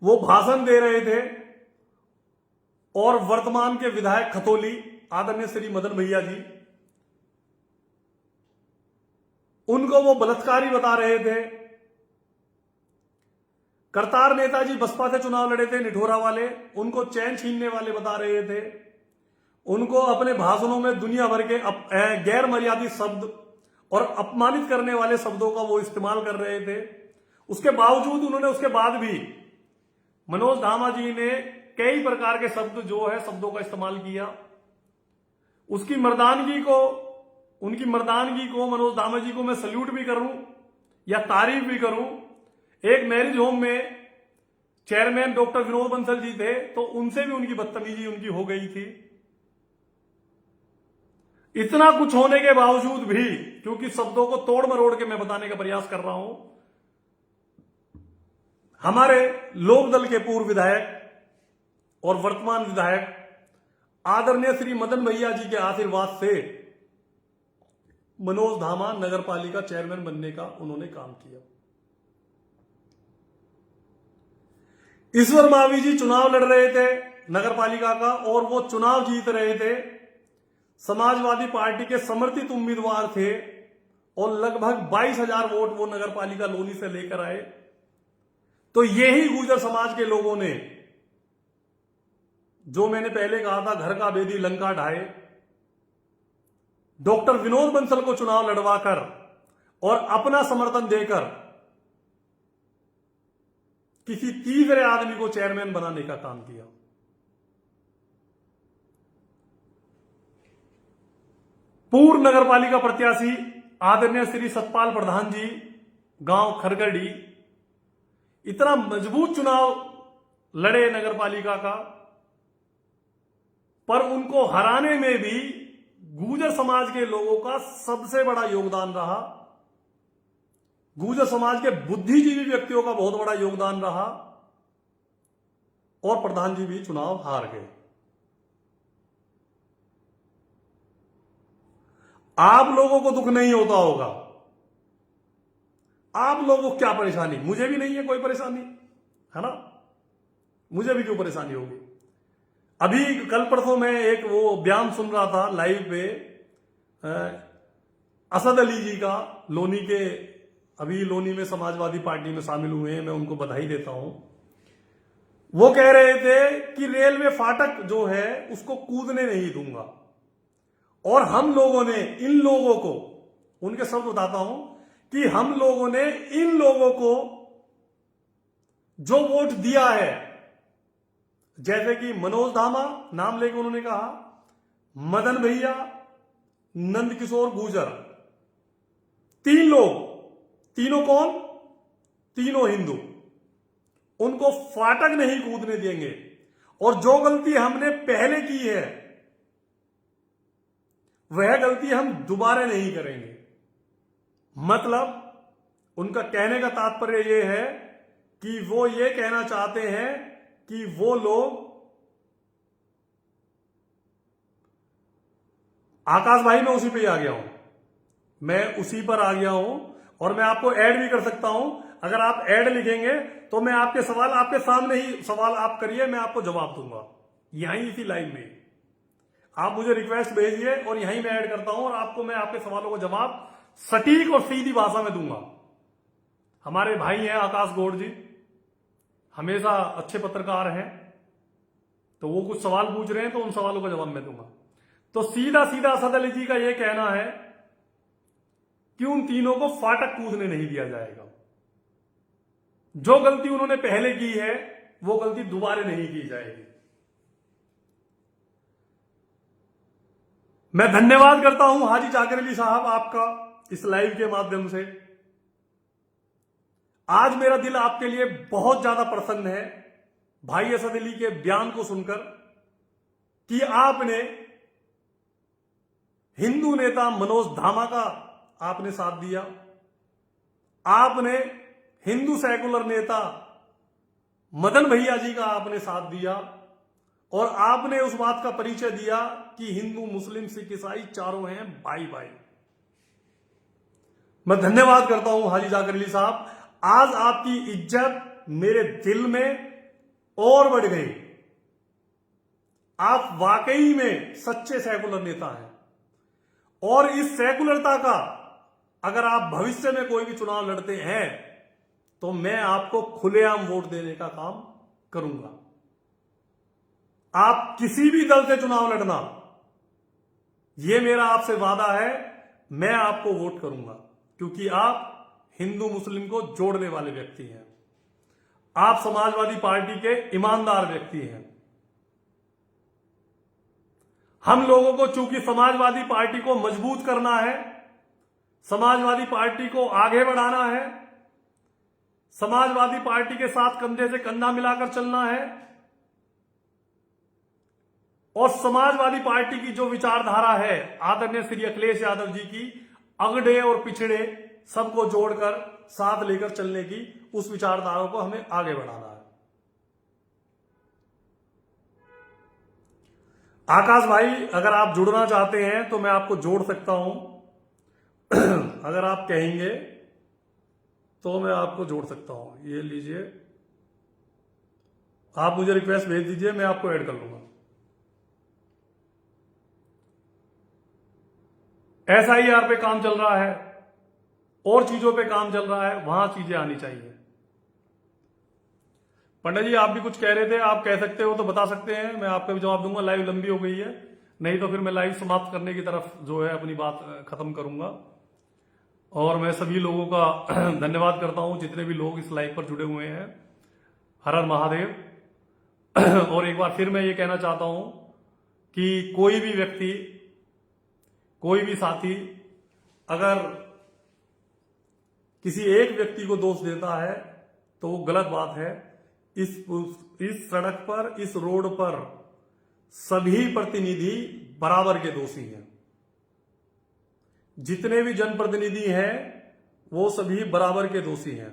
वो भाषण दे रहे थे और वर्तमान के विधायक खतौली आदरणीय श्री मदन भैया जी, उनको वो बलात्कारी बता रहे थे। करतार नेताजी बसपा से चुनाव लड़े थे, निठोरा वाले, उनको चैन छीनने वाले बता रहे थे। उनको अपने भाषणों में दुनिया भर के गैर मर्यादित शब्द और अपमानित करने वाले शब्दों का वो इस्तेमाल कर रहे थे। उसके बावजूद उन्होंने उसके बाद भी मनोज धामा जी ने कई प्रकार के शब्द जो है शब्दों का इस्तेमाल किया। उसकी मर्दानगी को, उनकी मर्दानगी को मनोज धामा जी को मैं सल्यूट भी करूं या तारीफ भी करूं। एक मैरिज होम में चेयरमैन डॉक्टर विनोद बंसल जी थे, तो उनसे भी उनकी बदतमीजी उनकी हो गई थी। इतना कुछ होने के बावजूद भी, क्योंकि शब्दों को तोड़ मरोड़ के मैं बताने का प्रयास कर रहा हूं, हमारे लोकदल के पूर्व विधायक और वर्तमान विधायक आदरणीय श्री मदन भैया जी के आशीर्वाद से मनोज धामा नगर पालिका चेयरमैन बनने का उन्होंने काम किया। ईश्वर मावी जी चुनाव लड़ रहे थे नगर पालिका का और वो चुनाव जीत रहे थे। समाजवादी पार्टी के समर्थित उम्मीदवार थे और लगभग 22,000 वोट वो नगर पालिका लोनी से लेकर आए। तो यही गुर्जर समाज के लोगों ने, जो मैंने पहले कहा था घर का बेदी लंका ढाए, डॉक्टर विनोद बंसल को चुनाव लड़वाकर और अपना समर्थन देकर किसी तीसरे आदमी को चेयरमैन बनाने का काम किया। पूर्व नगरपालिका प्रत्याशी आदरणीय श्री सतपाल प्रधान जी, गांव खरगड़ी, इतना मजबूत चुनाव लड़े नगरपालिका का, पर उनको हराने में भी गुर्जर समाज के लोगों का सबसे बड़ा योगदान रहा। गुर्जर समाज के बुद्धिजीवी व्यक्तियों का बहुत बड़ा योगदान रहा और प्रधान जी भी चुनाव हार गए। आप लोगों को दुख नहीं होता होगा, आप लोगों को क्या परेशानी, मुझे भी नहीं है कोई परेशानी, है ना, मुझे भी क्यों परेशानी होगी। अभी कल परसों में एक वो बयान सुन रहा था लाइव पे, असद अली जी का, लोनी के, अभी लोनी में समाजवादी पार्टी में शामिल हुए हैं, मैं उनको बधाई देता हूं। वो कह रहे थे कि रेलवे फाटक जो है उसको कूदने नहीं दूंगा, और हम लोगों ने इन लोगों को, उनके शब्द बताता हूं, कि हम लोगों ने इन लोगों को जो वोट दिया है, जैसे कि मनोज धामा नाम लेकर उन्होंने कहा, मदन भैया, नंदकिशोर गुर्जर, 3 लोग, तीनों कौन, तीनों हिंदू, उनको फाटक नहीं कूदने देंगे। और जो गलती हमने पहले की है वह गलती हम दोबारा नहीं करेंगे। मतलब उनका कहने का तात्पर्य यह है कि वो ये कहना चाहते हैं कि वो लोग, आकाश भाई मैं उसी पे ही आ गया हूं, मैं उसी पर आ गया हूं और मैं आपको ऐड भी कर सकता हूं। अगर आप ऐड लिखेंगे तो मैं आपके सवाल, आपके सामने ही सवाल आप करिए, मैं आपको जवाब दूंगा यहीं इसी लाइव में। आप मुझे रिक्वेस्ट भेजिए और यहीं मैं ऐड करता हूं और आपको मैं आपके सवालों का जवाब सटीक और सीधी भाषा में दूंगा। हमारे भाई हैं आकाश गौड़ जी, हमेशा अच्छे पत्रकार हैं, तो वो कुछ सवाल पूछ रहे हैं तो उन सवालों का जवाब मैं दूंगा। तो सीधा सीधा असद अली जी का यह कहना है कि उन तीनों को फाटक कूदने नहीं दिया जाएगा। जो गलती उन्होंने पहले की है वो गलती दोबारा नहीं की जाएगी। मैं धन्यवाद करता हूं हाजी जाकिर अली साहब आपका इस लाइव के माध्यम से। आज मेरा दिल आपके लिए बहुत ज्यादा प्रसन्न है भाई असद अली के बयान को सुनकर, कि आपने हिंदू नेता मनोज धामा का आपने साथ दिया, आपने हिंदू सेकुलर नेता मदन भैया जी का आपने साथ दिया, और आपने उस बात का परिचय दिया कि हिंदू मुस्लिम सिख ईसाई चारों हैं भाई भाई। मैं धन्यवाद करता हूं हाजी जाकर अली साहब, आज आपकी इज्जत मेरे दिल में और बढ़ गई। आप वाकई में सच्चे सेकुलर नेता हैं, और इस सेकुलरता का अगर आप भविष्य में कोई भी चुनाव लड़ते हैं तो मैं आपको खुलेआम वोट देने का काम करूंगा। आप किसी भी दल से चुनाव लड़ना, यह मेरा आपसे वादा है, मैं आपको वोट करूंगा, क्योंकि आप हिंदू मुस्लिम को जोड़ने वाले व्यक्ति हैं, आप समाजवादी पार्टी के ईमानदार व्यक्ति हैं। हम लोगों को चूंकि समाजवादी पार्टी को मजबूत करना है, समाजवादी पार्टी को आगे बढ़ाना है, समाजवादी पार्टी के साथ कंधे से कंधा मिलाकर चलना है, और समाजवादी पार्टी की जो विचारधारा है आदरणीय श्री अखिलेश यादव जी की, अगड़े और पिछड़े सबको जोड़कर साथ लेकर चलने की, उस विचारधारा को हमें आगे बढ़ाना है। आकाश भाई, अगर आप जुड़ना चाहते हैं तो मैं आपको जोड़ सकता हूं अगर आप कहेंगे तो मैं आपको जोड़ सकता हूं। ये लीजिए, आप मुझे रिक्वेस्ट भेज दीजिए, मैं आपको ऐड कर लूंगा। SIR पे काम चल रहा है और चीजों पे काम चल रहा है, वहां चीजें आनी चाहिए। पंडित जी, आप भी कुछ कह रहे थे, आप कह सकते हो तो बता सकते हैं, मैं आपका भी जवाब दूंगा। लाइव लंबी हो गई है, नहीं तो फिर मैं लाइव समाप्त करने की तरफ जो है अपनी बात खत्म करूंगा। और मैं सभी लोगों का धन्यवाद करता हूं जितने भी लोग इस लाइव पर जुड़े हुए हैं। हर हर महादेव। और एक बार फिर मैं ये कहना चाहता हूं कि कोई भी व्यक्ति, कोई भी साथी अगर किसी एक व्यक्ति को दोष देता है तो वो गलत बात है। इस सड़क पर, इस रोड पर सभी प्रतिनिधि बराबर के दोषी हैं। जितने भी जनप्रतिनिधि हैं वो सभी बराबर के दोषी हैं।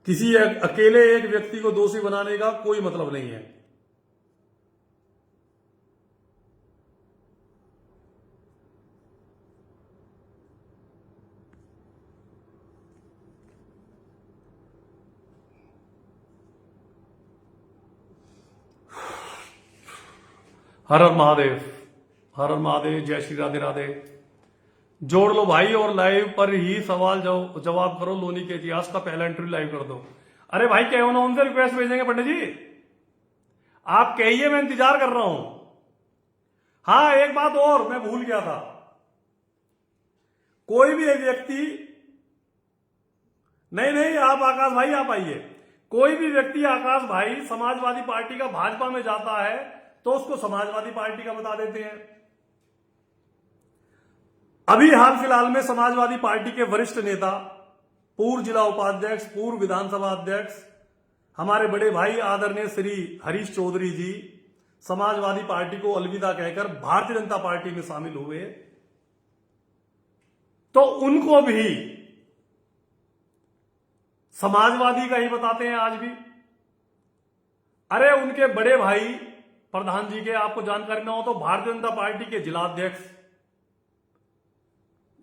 किसी अकेले एक व्यक्ति को दोषी बनाने का कोई मतलब नहीं है। हर हर महादेव, हर हर महादेव, जय श्री राधे राधे। जोड़ लो भाई, और लाइव पर ही सवाल जवाब करो। लोनी के इतिहास का पहला इंटरव्यू लाइव कर दो। अरे भाई, कहो ना, उनसे रिक्वेस्ट भेजेंगे पंडित जी, आप कहिए, मैं इंतजार कर रहा हूं। हाँ, एक बात और मैं भूल गया था, कोई भी एक व्यक्ति, नहीं आप आकाश भाई आप आइए, कोई भी व्यक्ति आकाश भाई समाजवादी पार्टी का भाजपा में जाता है तो उसको समाजवादी पार्टी का बता देते हैं। अभी हाल फिलहाल में समाजवादी पार्टी के वरिष्ठ नेता, पूर्व जिला उपाध्यक्ष, पूर्व विधानसभा अध्यक्ष, हमारे बड़े भाई आदरणीय श्री हरीश चौधरी जी समाजवादी पार्टी को अलविदा कहकर भारतीय जनता पार्टी में शामिल हुए, तो उनको भी समाजवादी का ही बताते हैं आज भी। अरे उनके बड़े भाई प्रधान जी के, आपको जानकारी ना हो तो, भारतीय जनता पार्टी के जिलाध्यक्ष,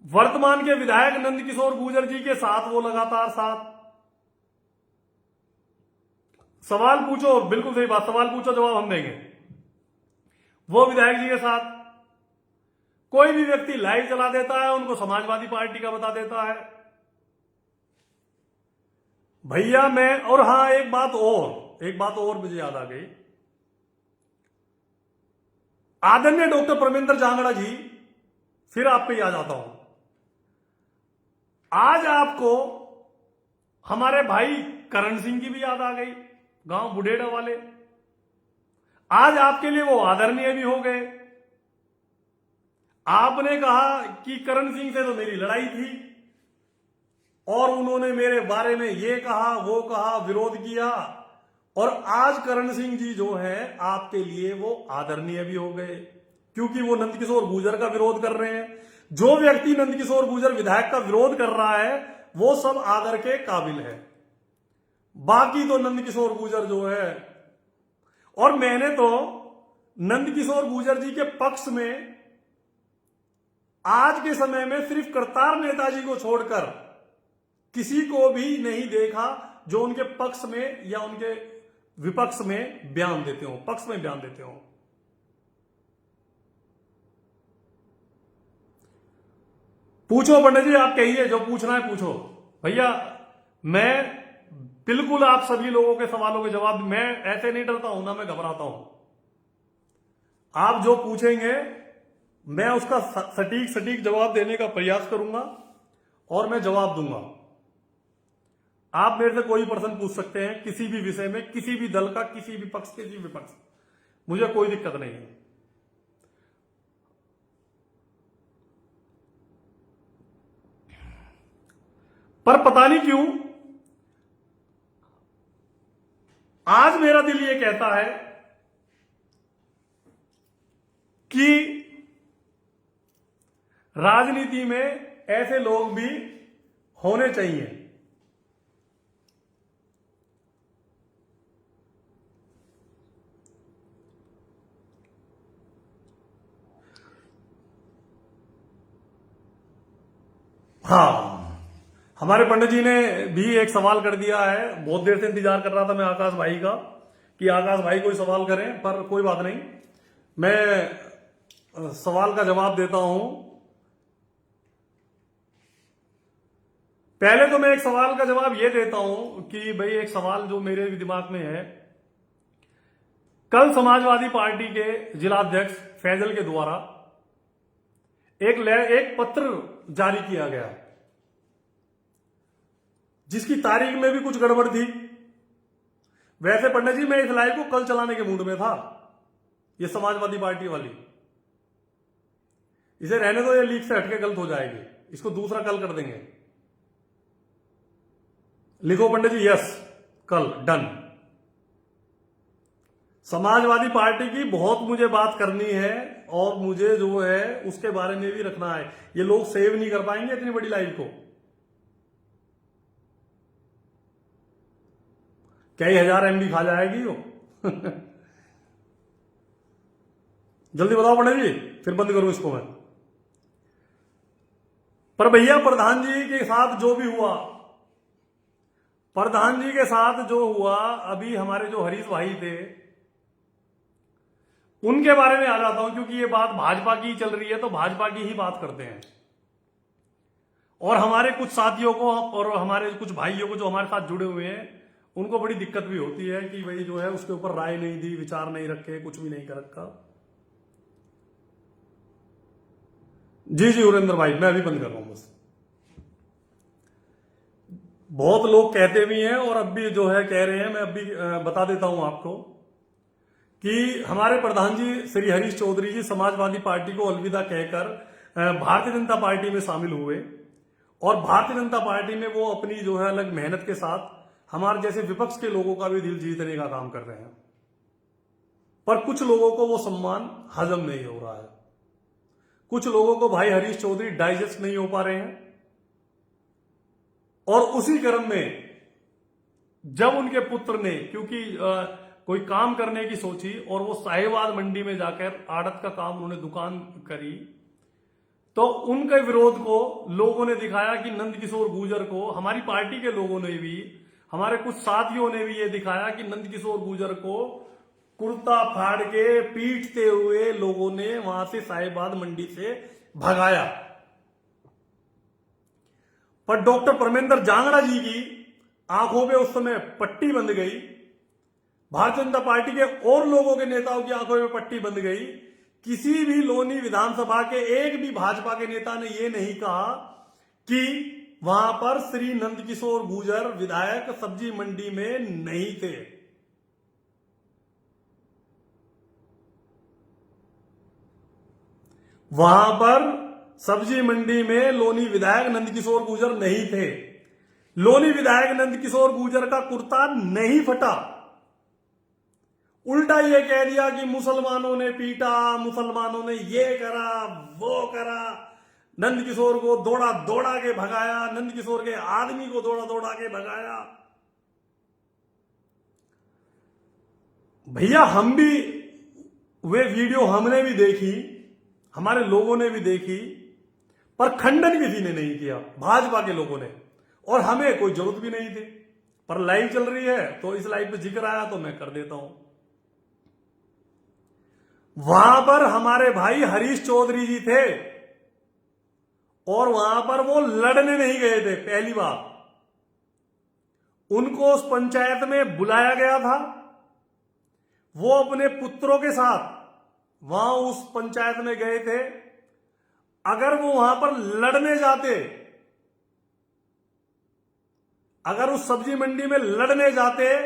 वर्तमान के विधायक नंदकिशोर गुर्जर जी के साथ वो लगातार साथ। सवाल पूछो, बिल्कुल सही बात, सवाल पूछो जवाब हम देंगे। वो विधायक जी के साथ कोई भी व्यक्ति लाइव चला देता है, उनको समाजवादी पार्टी का बता देता है भैया। मैं, और हां, एक बात और मुझे याद आ गई। आदरणीय डॉक्टर परमेंद्र जांगड़ा जी, फिर आप पे याद आता हूं, आज आपको हमारे भाई करण सिंह की भी याद आ गई, गांव बुढ़ेड़ा वाले। आज आपके लिए वो आदरणीय भी हो गए। आपने कहा कि करण सिंह से तो मेरी लड़ाई थी और उन्होंने मेरे बारे में ये कहा, वो कहा, विरोध किया, और आज करण सिंह जी जो है आपके लिए वो आदरणीय भी हो गए, क्योंकि वो नंदकिशोर गुर्जर का विरोध कर रहे हैं। जो व्यक्ति नंदकिशोर गुर्जर विधायक का विरोध कर रहा है वो सब आदर के काबिल है। बाकी तो नंदकिशोर गुर्जर जो है, और मैंने तो नंदकिशोर गुर्जर जी के पक्ष में आज के समय में सिर्फ करतार नेताजी को छोड़कर किसी को भी नहीं देखा जो उनके पक्ष में या उनके विपक्ष में बयान देते हो, पक्ष में बयान देते हो। पूछो पंडित जी, आप कहिए, जो पूछना है पूछो भैया। मैं बिल्कुल आप सभी लोगों के सवालों के जवाब, मैं ऐसे नहीं डरता हूं ना मैं घबराता हूं। आप जो पूछेंगे मैं उसका सटीक सटीक जवाब देने का प्रयास करूंगा और मैं जवाब दूंगा। आप मेरे से कोई प्रश्न पूछ सकते हैं किसी भी विषय में, किसी भी दल का, किसी भी पक्ष, किसी भी विपक्ष, मुझे कोई दिक्कत नहीं है। पर पता नहीं क्यों आज मेरा दिल ये कहता है कि राजनीति में ऐसे लोग भी होने चाहिए। हाँ, हमारे पंडित जी ने भी एक सवाल कर दिया है। बहुत देर से इंतजार कर रहा था मैं आकाश भाई का कि आकाश भाई कोई सवाल करें, पर कोई बात नहीं, मैं सवाल का जवाब देता हूं। पहले तो मैं एक सवाल का जवाब यह देता हूं कि भाई एक सवाल जो मेरे भी दिमाग में है, कल समाजवादी पार्टी के जिलाध्यक्ष फैजल के द्वारा एक पत्र जारी किया गया जिसकी तारीख में भी कुछ गड़बड़ थी। वैसे पंडित जी मैं इस लाइव को कल चलाने के मूड में था, ये समाजवादी पार्टी वाली, इसे रहने दो, ये लीक से हटके गलत हो जाएगी, इसको दूसरा कल कर देंगे। लिखो पंडित जी यस, कल डन। समाजवादी पार्टी की बहुत मुझे बात करनी है और मुझे जो है उसके बारे में भी रखना है। ये लोग सेव नहीं कर पाएंगे इतनी बड़ी लाइव को। कई हजार MB खा जाएगी वो जल्दी बताओ पंडित जी, फिर बंद करूं इसको मैं। पर भैया प्रधान जी के साथ जो भी हुआ, प्रधान जी के साथ जो हुआ, अभी हमारे जो हरीश भाई थे उनके बारे में आ जाता हूं, क्योंकि ये बात भाजपा की चल रही है तो भाजपा की ही बात करते हैं। और हमारे कुछ साथियों को और हमारे कुछ भाइयों को जो हमारे साथ जुड़े हुए हैं उनको बड़ी दिक्कत भी होती है कि भाई जो है उसके ऊपर राय नहीं दी, विचार नहीं रखे, कुछ भी नहीं कर रखा। जी जी उरेंद्र भाई, मैं अभी बंद कर रहा हूं बस। बहुत लोग कहते भी हैं और अब भी जो है कह रहे हैं, मैं अभी बता देता हूं आपको कि हमारे प्रधान जी श्री हरीश चौधरी जी समाजवादी पार्टी को अलविदा कहकर भारतीय जनता पार्टी में शामिल हुए। और भारतीय जनता पार्टी में वो अपनी जो है अलग मेहनत के साथ हमारे जैसे विपक्ष के लोगों का भी दिल जीतने का काम कर रहे हैं। पर कुछ लोगों को वो सम्मान हजम नहीं हो रहा है, कुछ लोगों को भाई हरीश चौधरी डाइजेस्ट नहीं हो पा रहे हैं। और उसी क्रम में जब उनके पुत्र ने, क्योंकि कोई काम करने की सोची और वो साहिवाल मंडी में जाकर आड़त का काम उन्होंने दुकान करी, तो उनके विरोध को लोगों ने दिखाया कि नंदकिशोर गुर्जर को, हमारी पार्टी के लोगों ने भी, हमारे कुछ साथियों ने भी ये दिखाया कि नंदकिशोर गुर्जर को कुर्ता फाड़ के पीटते हुए लोगों ने वहां से साहिबाद मंडी से भगाया। पर डॉक्टर परमेंद्र जांगड़ा जी की आंखों पे उस समय पट्टी बंध गई, भारतीय जनता पार्टी के और लोगों के नेताओं की आंखों में पट्टी बंध गई। किसी भी लोनी विधानसभा के एक भी भाजपा के नेता ने यह नहीं कहा कि वहां पर श्री नंदकिशोर गुर्जर विधायक सब्जी मंडी में नहीं थे। वहां पर सब्जी मंडी में लोनी विधायक नंदकिशोर गुर्जर नहीं थे। लोनी विधायक नंदकिशोर गुर्जर का कुर्ता नहीं फटा। उल्टा ये कह दिया कि मुसलमानों ने पीटा, मुसलमानों ने ये करा वो करा, नंद किशोर को दौड़ा दौड़ा के भगाया, नंद किशोर के आदमी को दौड़ा दौड़ा के भगाया। भैया हम भी वे वीडियो हमने भी देखी, हमारे लोगों ने भी देखी, पर खंडन किसी ने नहीं किया, भाजपा के लोगों ने, और हमें कोई जरूरत भी नहीं थी। पर लाइव चल रही है तो इस लाइव पे जिक्र आया तो मैं कर देता हूं। वहां पर हमारे भाई हरीश चौधरी जी थे और वहां पर वो लड़ने नहीं गए थे। पहली बार उनको उस पंचायत में बुलाया गया था, वो अपने पुत्रों के साथ वहां उस पंचायत में गए थे। अगर वो वहां पर लड़ने जाते, अगर उस सब्जी मंडी में लड़ने जाते,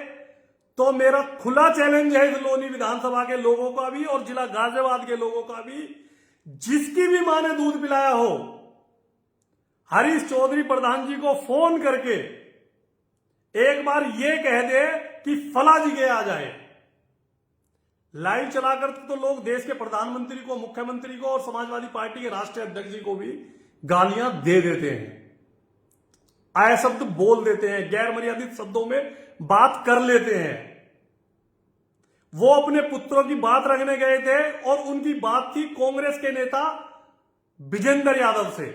तो मेरा खुला चैलेंज है इस लोनी विधानसभा के लोगों का भी और जिला गाजियाबाद के लोगों का भी, जिसकी भी मां ने दूध पिलाया हो, हरीश चौधरी प्रधान जी को फोन करके एक बार ये कह दे कि फला जी के आ जाए। लाइव चलाकर तो लोग देश के प्रधानमंत्री को, मुख्यमंत्री को और समाजवादी पार्टी के राष्ट्रीय अध्यक्ष जी को भी गालियां दे देते हैं, आए शब्द बोल देते हैं, गैर मर्यादित शब्दों में बात कर लेते हैं। वो अपने पुत्रों की बात रखने गए थे और उनकी बात थी कांग्रेस के नेता विजेंद्र यादव से।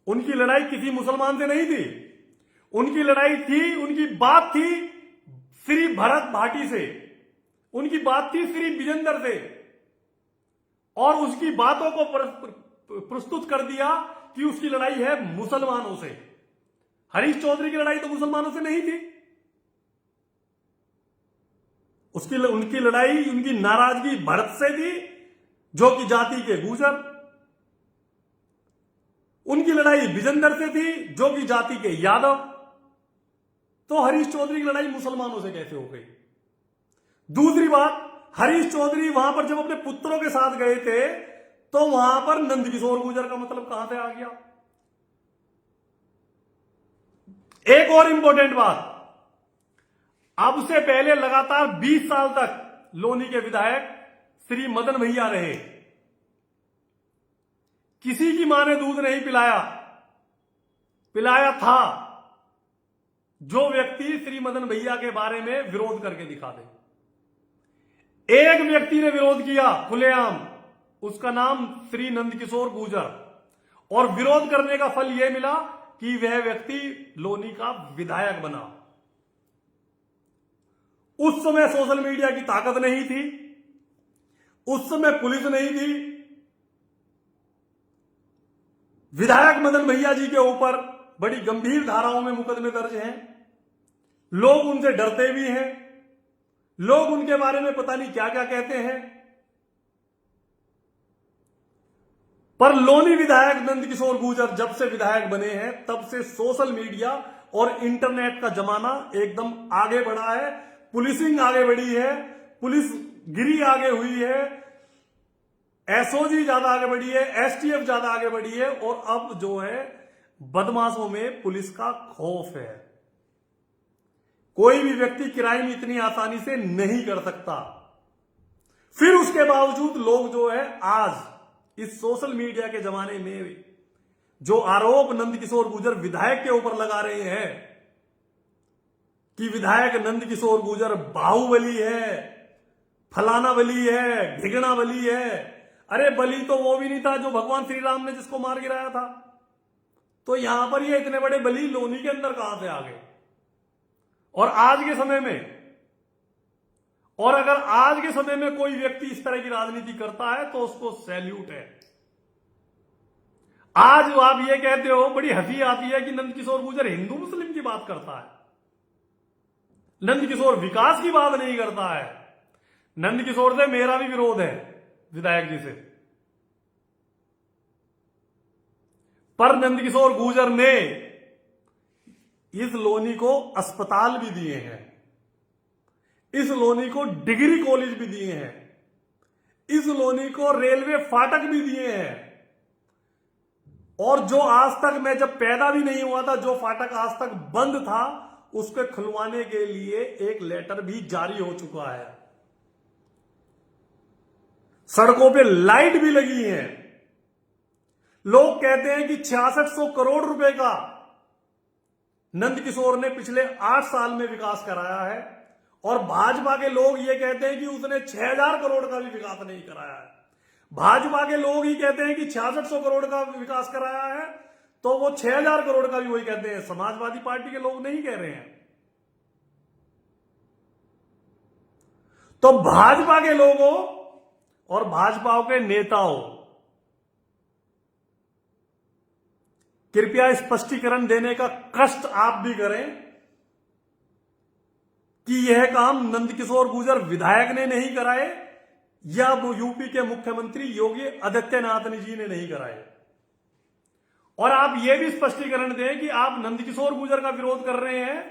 उनकी लड़ाई किसी मुसलमान से नहीं थी, उनकी लड़ाई थी, उनकी बात थी श्री भरत भाटी से, उनकी बात थी श्री विजेंद्र से, और उसकी बातों को प्रस्तुत कर दिया कि उसकी लड़ाई है मुसलमानों से। हरीश चौधरी की लड़ाई तो मुसलमानों से नहीं थी, उनकी लड़ाई, उनकी नाराजगी भरत से थी जो कि जाति के गुर्जर, उनकी लड़ाई विजेंद्र से थी जो कि जाति के यादव। तो हरीश चौधरी की लड़ाई मुसलमानों से कैसे हो गई? दूसरी बात, हरीश चौधरी वहां पर जब अपने पुत्रों के साथ गए थे तो वहां पर नंदकिशोर गुर्जर का मतलब कहां से आ गया? एक और इंपॉर्टेंट बात, अब से पहले लगातार 20 साल तक लोनी के विधायक श्री मदन भैया रहे, किसी की मां ने दूध नहीं पिलाया। पिलाया था जो व्यक्ति श्री मदन भैया के बारे में विरोध करके दिखा दे। एक व्यक्ति ने विरोध किया खुलेआम, उसका नाम श्री नंदकिशोर गुर्जर, और विरोध करने का फल यह मिला कि वह व्यक्ति लोनी का विधायक बना। उस समय सोशल मीडिया की ताकत नहीं थी, उस समय पुलिस नहीं थी। विधायक मदन भैया जी के ऊपर बड़ी गंभीर धाराओं में मुकदमे दर्ज हैं, लोग उनसे डरते भी हैं, लोग उनके बारे में पता नहीं क्या क्या कहते हैं। पर लोनी विधायक नंदकिशोर गुर्जर जब से विधायक बने हैं तब से सोशल मीडिया और इंटरनेट का जमाना एकदम आगे बढ़ा है, पुलिसिंग आगे बढ़ी है, पुलिस गिरी आगे हुई है, एसओजी ज्यादा आगे बढ़ी है, एसटीएफ ज्यादा आगे बढ़ी है, और अब जो है बदमाशों में पुलिस का खौफ है। कोई भी व्यक्ति क्राइम इतनी आसानी से नहीं कर सकता। फिर उसके बावजूद लोग जो है आज इस सोशल मीडिया के जमाने में जो आरोप नंदकिशोर गुर्जर विधायक के ऊपर लगा रहे हैं कि विधायक नंदकिशोर गुर्जर बाहुबली है, फलाना बली है, ढिगना बली है। अरे बली तो वो भी नहीं था जो भगवान श्री राम ने जिसको मार गिराया था। तो यहां पर ये इतने बड़े बली लोनी के अंदर कहां से आ गए? और आज के समय में, और अगर आज के समय में कोई व्यक्ति इस तरह की राजनीति करता है तो उसको सैल्यूट है। आज आप ये कहते हो, बड़ी हंसी आती है कि नंदकिशोर गुर्जर हिंदू मुस्लिम की बात करता है, नंदकिशोर विकास की बात नहीं करता है। नंदकिशोर से मेरा भी विरोध है, विधायक जी से, पर नंदकिशोर गुर्जर ने इस लोनी को अस्पताल भी दिए हैं, इस लोनी को डिग्री कॉलेज भी दिए हैं, इस लोनी को रेलवे फाटक भी दिए हैं, और जो आज तक, मैं जब पैदा भी नहीं हुआ था, जो फाटक आज तक बंद था उसके खुलवाने के लिए एक लेटर भी जारी हो चुका है। सड़कों पे लाइट भी लगी है। लोग कहते हैं कि 6600 करोड़ रुपए का नंदकिशोर ने पिछले 8 साल में विकास कराया है, और भाजपा के लोग ये कहते हैं कि उसने 6000 करोड़ का भी विकास नहीं कराया है। भाजपा के लोग ही कहते हैं कि 6600 करोड़ का विकास कराया है, तो वो 6000 करोड़ का भी वही कहते हैं। समाजवादी पार्टी के लोग नहीं कह रहे हैं। तो भाजपा के लोगों और भाजपा के नेताओं, कृपया स्पष्टीकरण देने का कष्ट आप भी करें कि यह काम नंदकिशोर गुर्जर विधायक ने नहीं कराए या वो यूपी के मुख्यमंत्री योगी आदित्यनाथ जी ने नहीं कराए। और आप यह भी स्पष्टीकरण दें कि आप नंदकिशोर गुर्जर का विरोध कर रहे हैं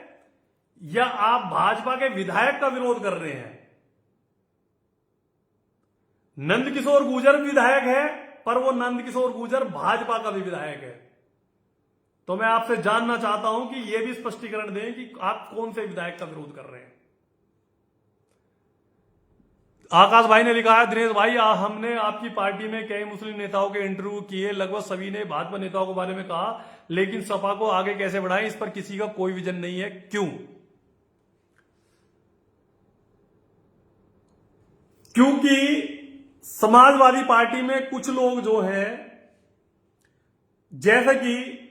या आप भाजपा के विधायक का विरोध कर रहे हैं। नंदकिशोर गुर्जर विधायक है, पर वो नंदकिशोर गुर्जर भाजपा का भी विधायक है। तो मैं आपसे जानना चाहता हूं कि यह भी स्पष्टीकरण दें कि आप कौन से विधायक का विरोध कर रहे हैं। आकाश भाई ने लिखा है, दिनेश भाई हमने आपकी पार्टी में कई मुस्लिम नेताओं के इंटरव्यू किए, लगभग सभी ने भाजपा नेताओं के बारे में कहा, लेकिन सपा को आगे कैसे बढ़ाएं इस पर किसी का कोई विजन नहीं है, क्यों? क्योंकि समाजवादी पार्टी में कुछ लोग जो हैं, जैसे कि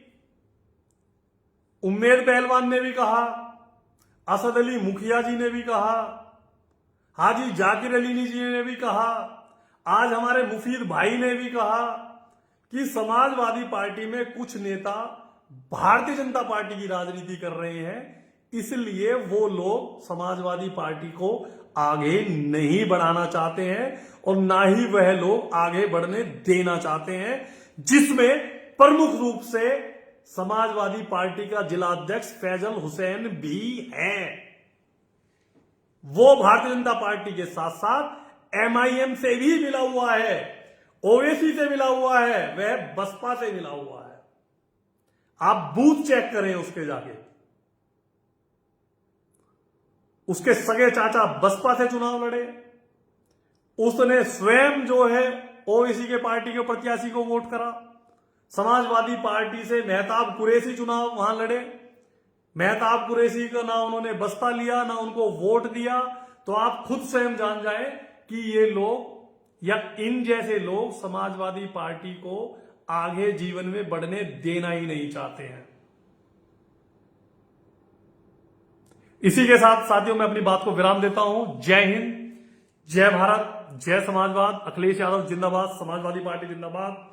उम्मेद पहलवान ने भी कहा, असद अली मुखिया जी ने भी कहा, हाजी जाकिर अली जी ने भी कहा, आज हमारे मुफीद भाई ने भी कहा कि समाजवादी पार्टी में कुछ नेता भारतीय जनता पार्टी की राजनीति कर रहे हैं, इसलिए वो लोग समाजवादी पार्टी को आगे नहीं बढ़ाना चाहते हैं और ना ही वह लोग आगे बढ़ने देना चाहते हैं, जिसमें प्रमुख रूप से समाजवादी पार्टी का जिलाध्यक्ष फैजल हुसैन भी है। वो भारतीय जनता पार्टी के साथ साथ एमआईएम से भी मिला हुआ है, ओवैसी से मिला हुआ है, वह बसपा से मिला हुआ है। आप बूथ चेक करें उसके जाके। उसके सगे चाचा बसपा से चुनाव लड़े, उसने स्वयं जो है ओवैसी के पार्टी के प्रत्याशी को वोट करा। समाजवादी पार्टी से मेहताब कुरैशी चुनाव वहां लड़े, मेहताब कुरैशी का ना उन्होंने बस्ता लिया ना उनको वोट दिया। तो आप खुद स्वयं जान जाए कि ये लोग या इन जैसे लोग समाजवादी पार्टी को आगे जीवन में बढ़ने देना ही नहीं चाहते हैं। इसी के साथ साथियों मैं अपनी बात को विराम देता हूं। जय हिंद, जय भारत, जय समाजवाद। अखिलेश यादव जिंदाबाद, समाजवादी पार्टी जिंदाबाद।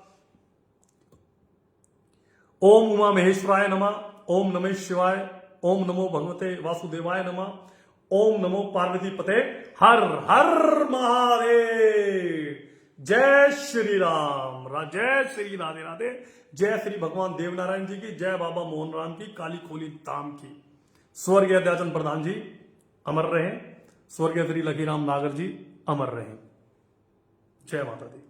ओम उमा महेश्वराय नमः, ओम नमः शिवाय, ओम नमो भगवते वासुदेवाय नमः, ओम नमो पार्वती पते, हर हर महादेव। जय श्री राम, जय श्री राधे राधे, जय श्री भगवान देवनारायण जी की, जय बाबा मोहन राम की, काली खोली धाम की। स्वर्गीय दयाचंद प्रधान जी अमर रहें, स्वर्गीय श्री लखीराम नागर जी अमर रहें। जय माता दी।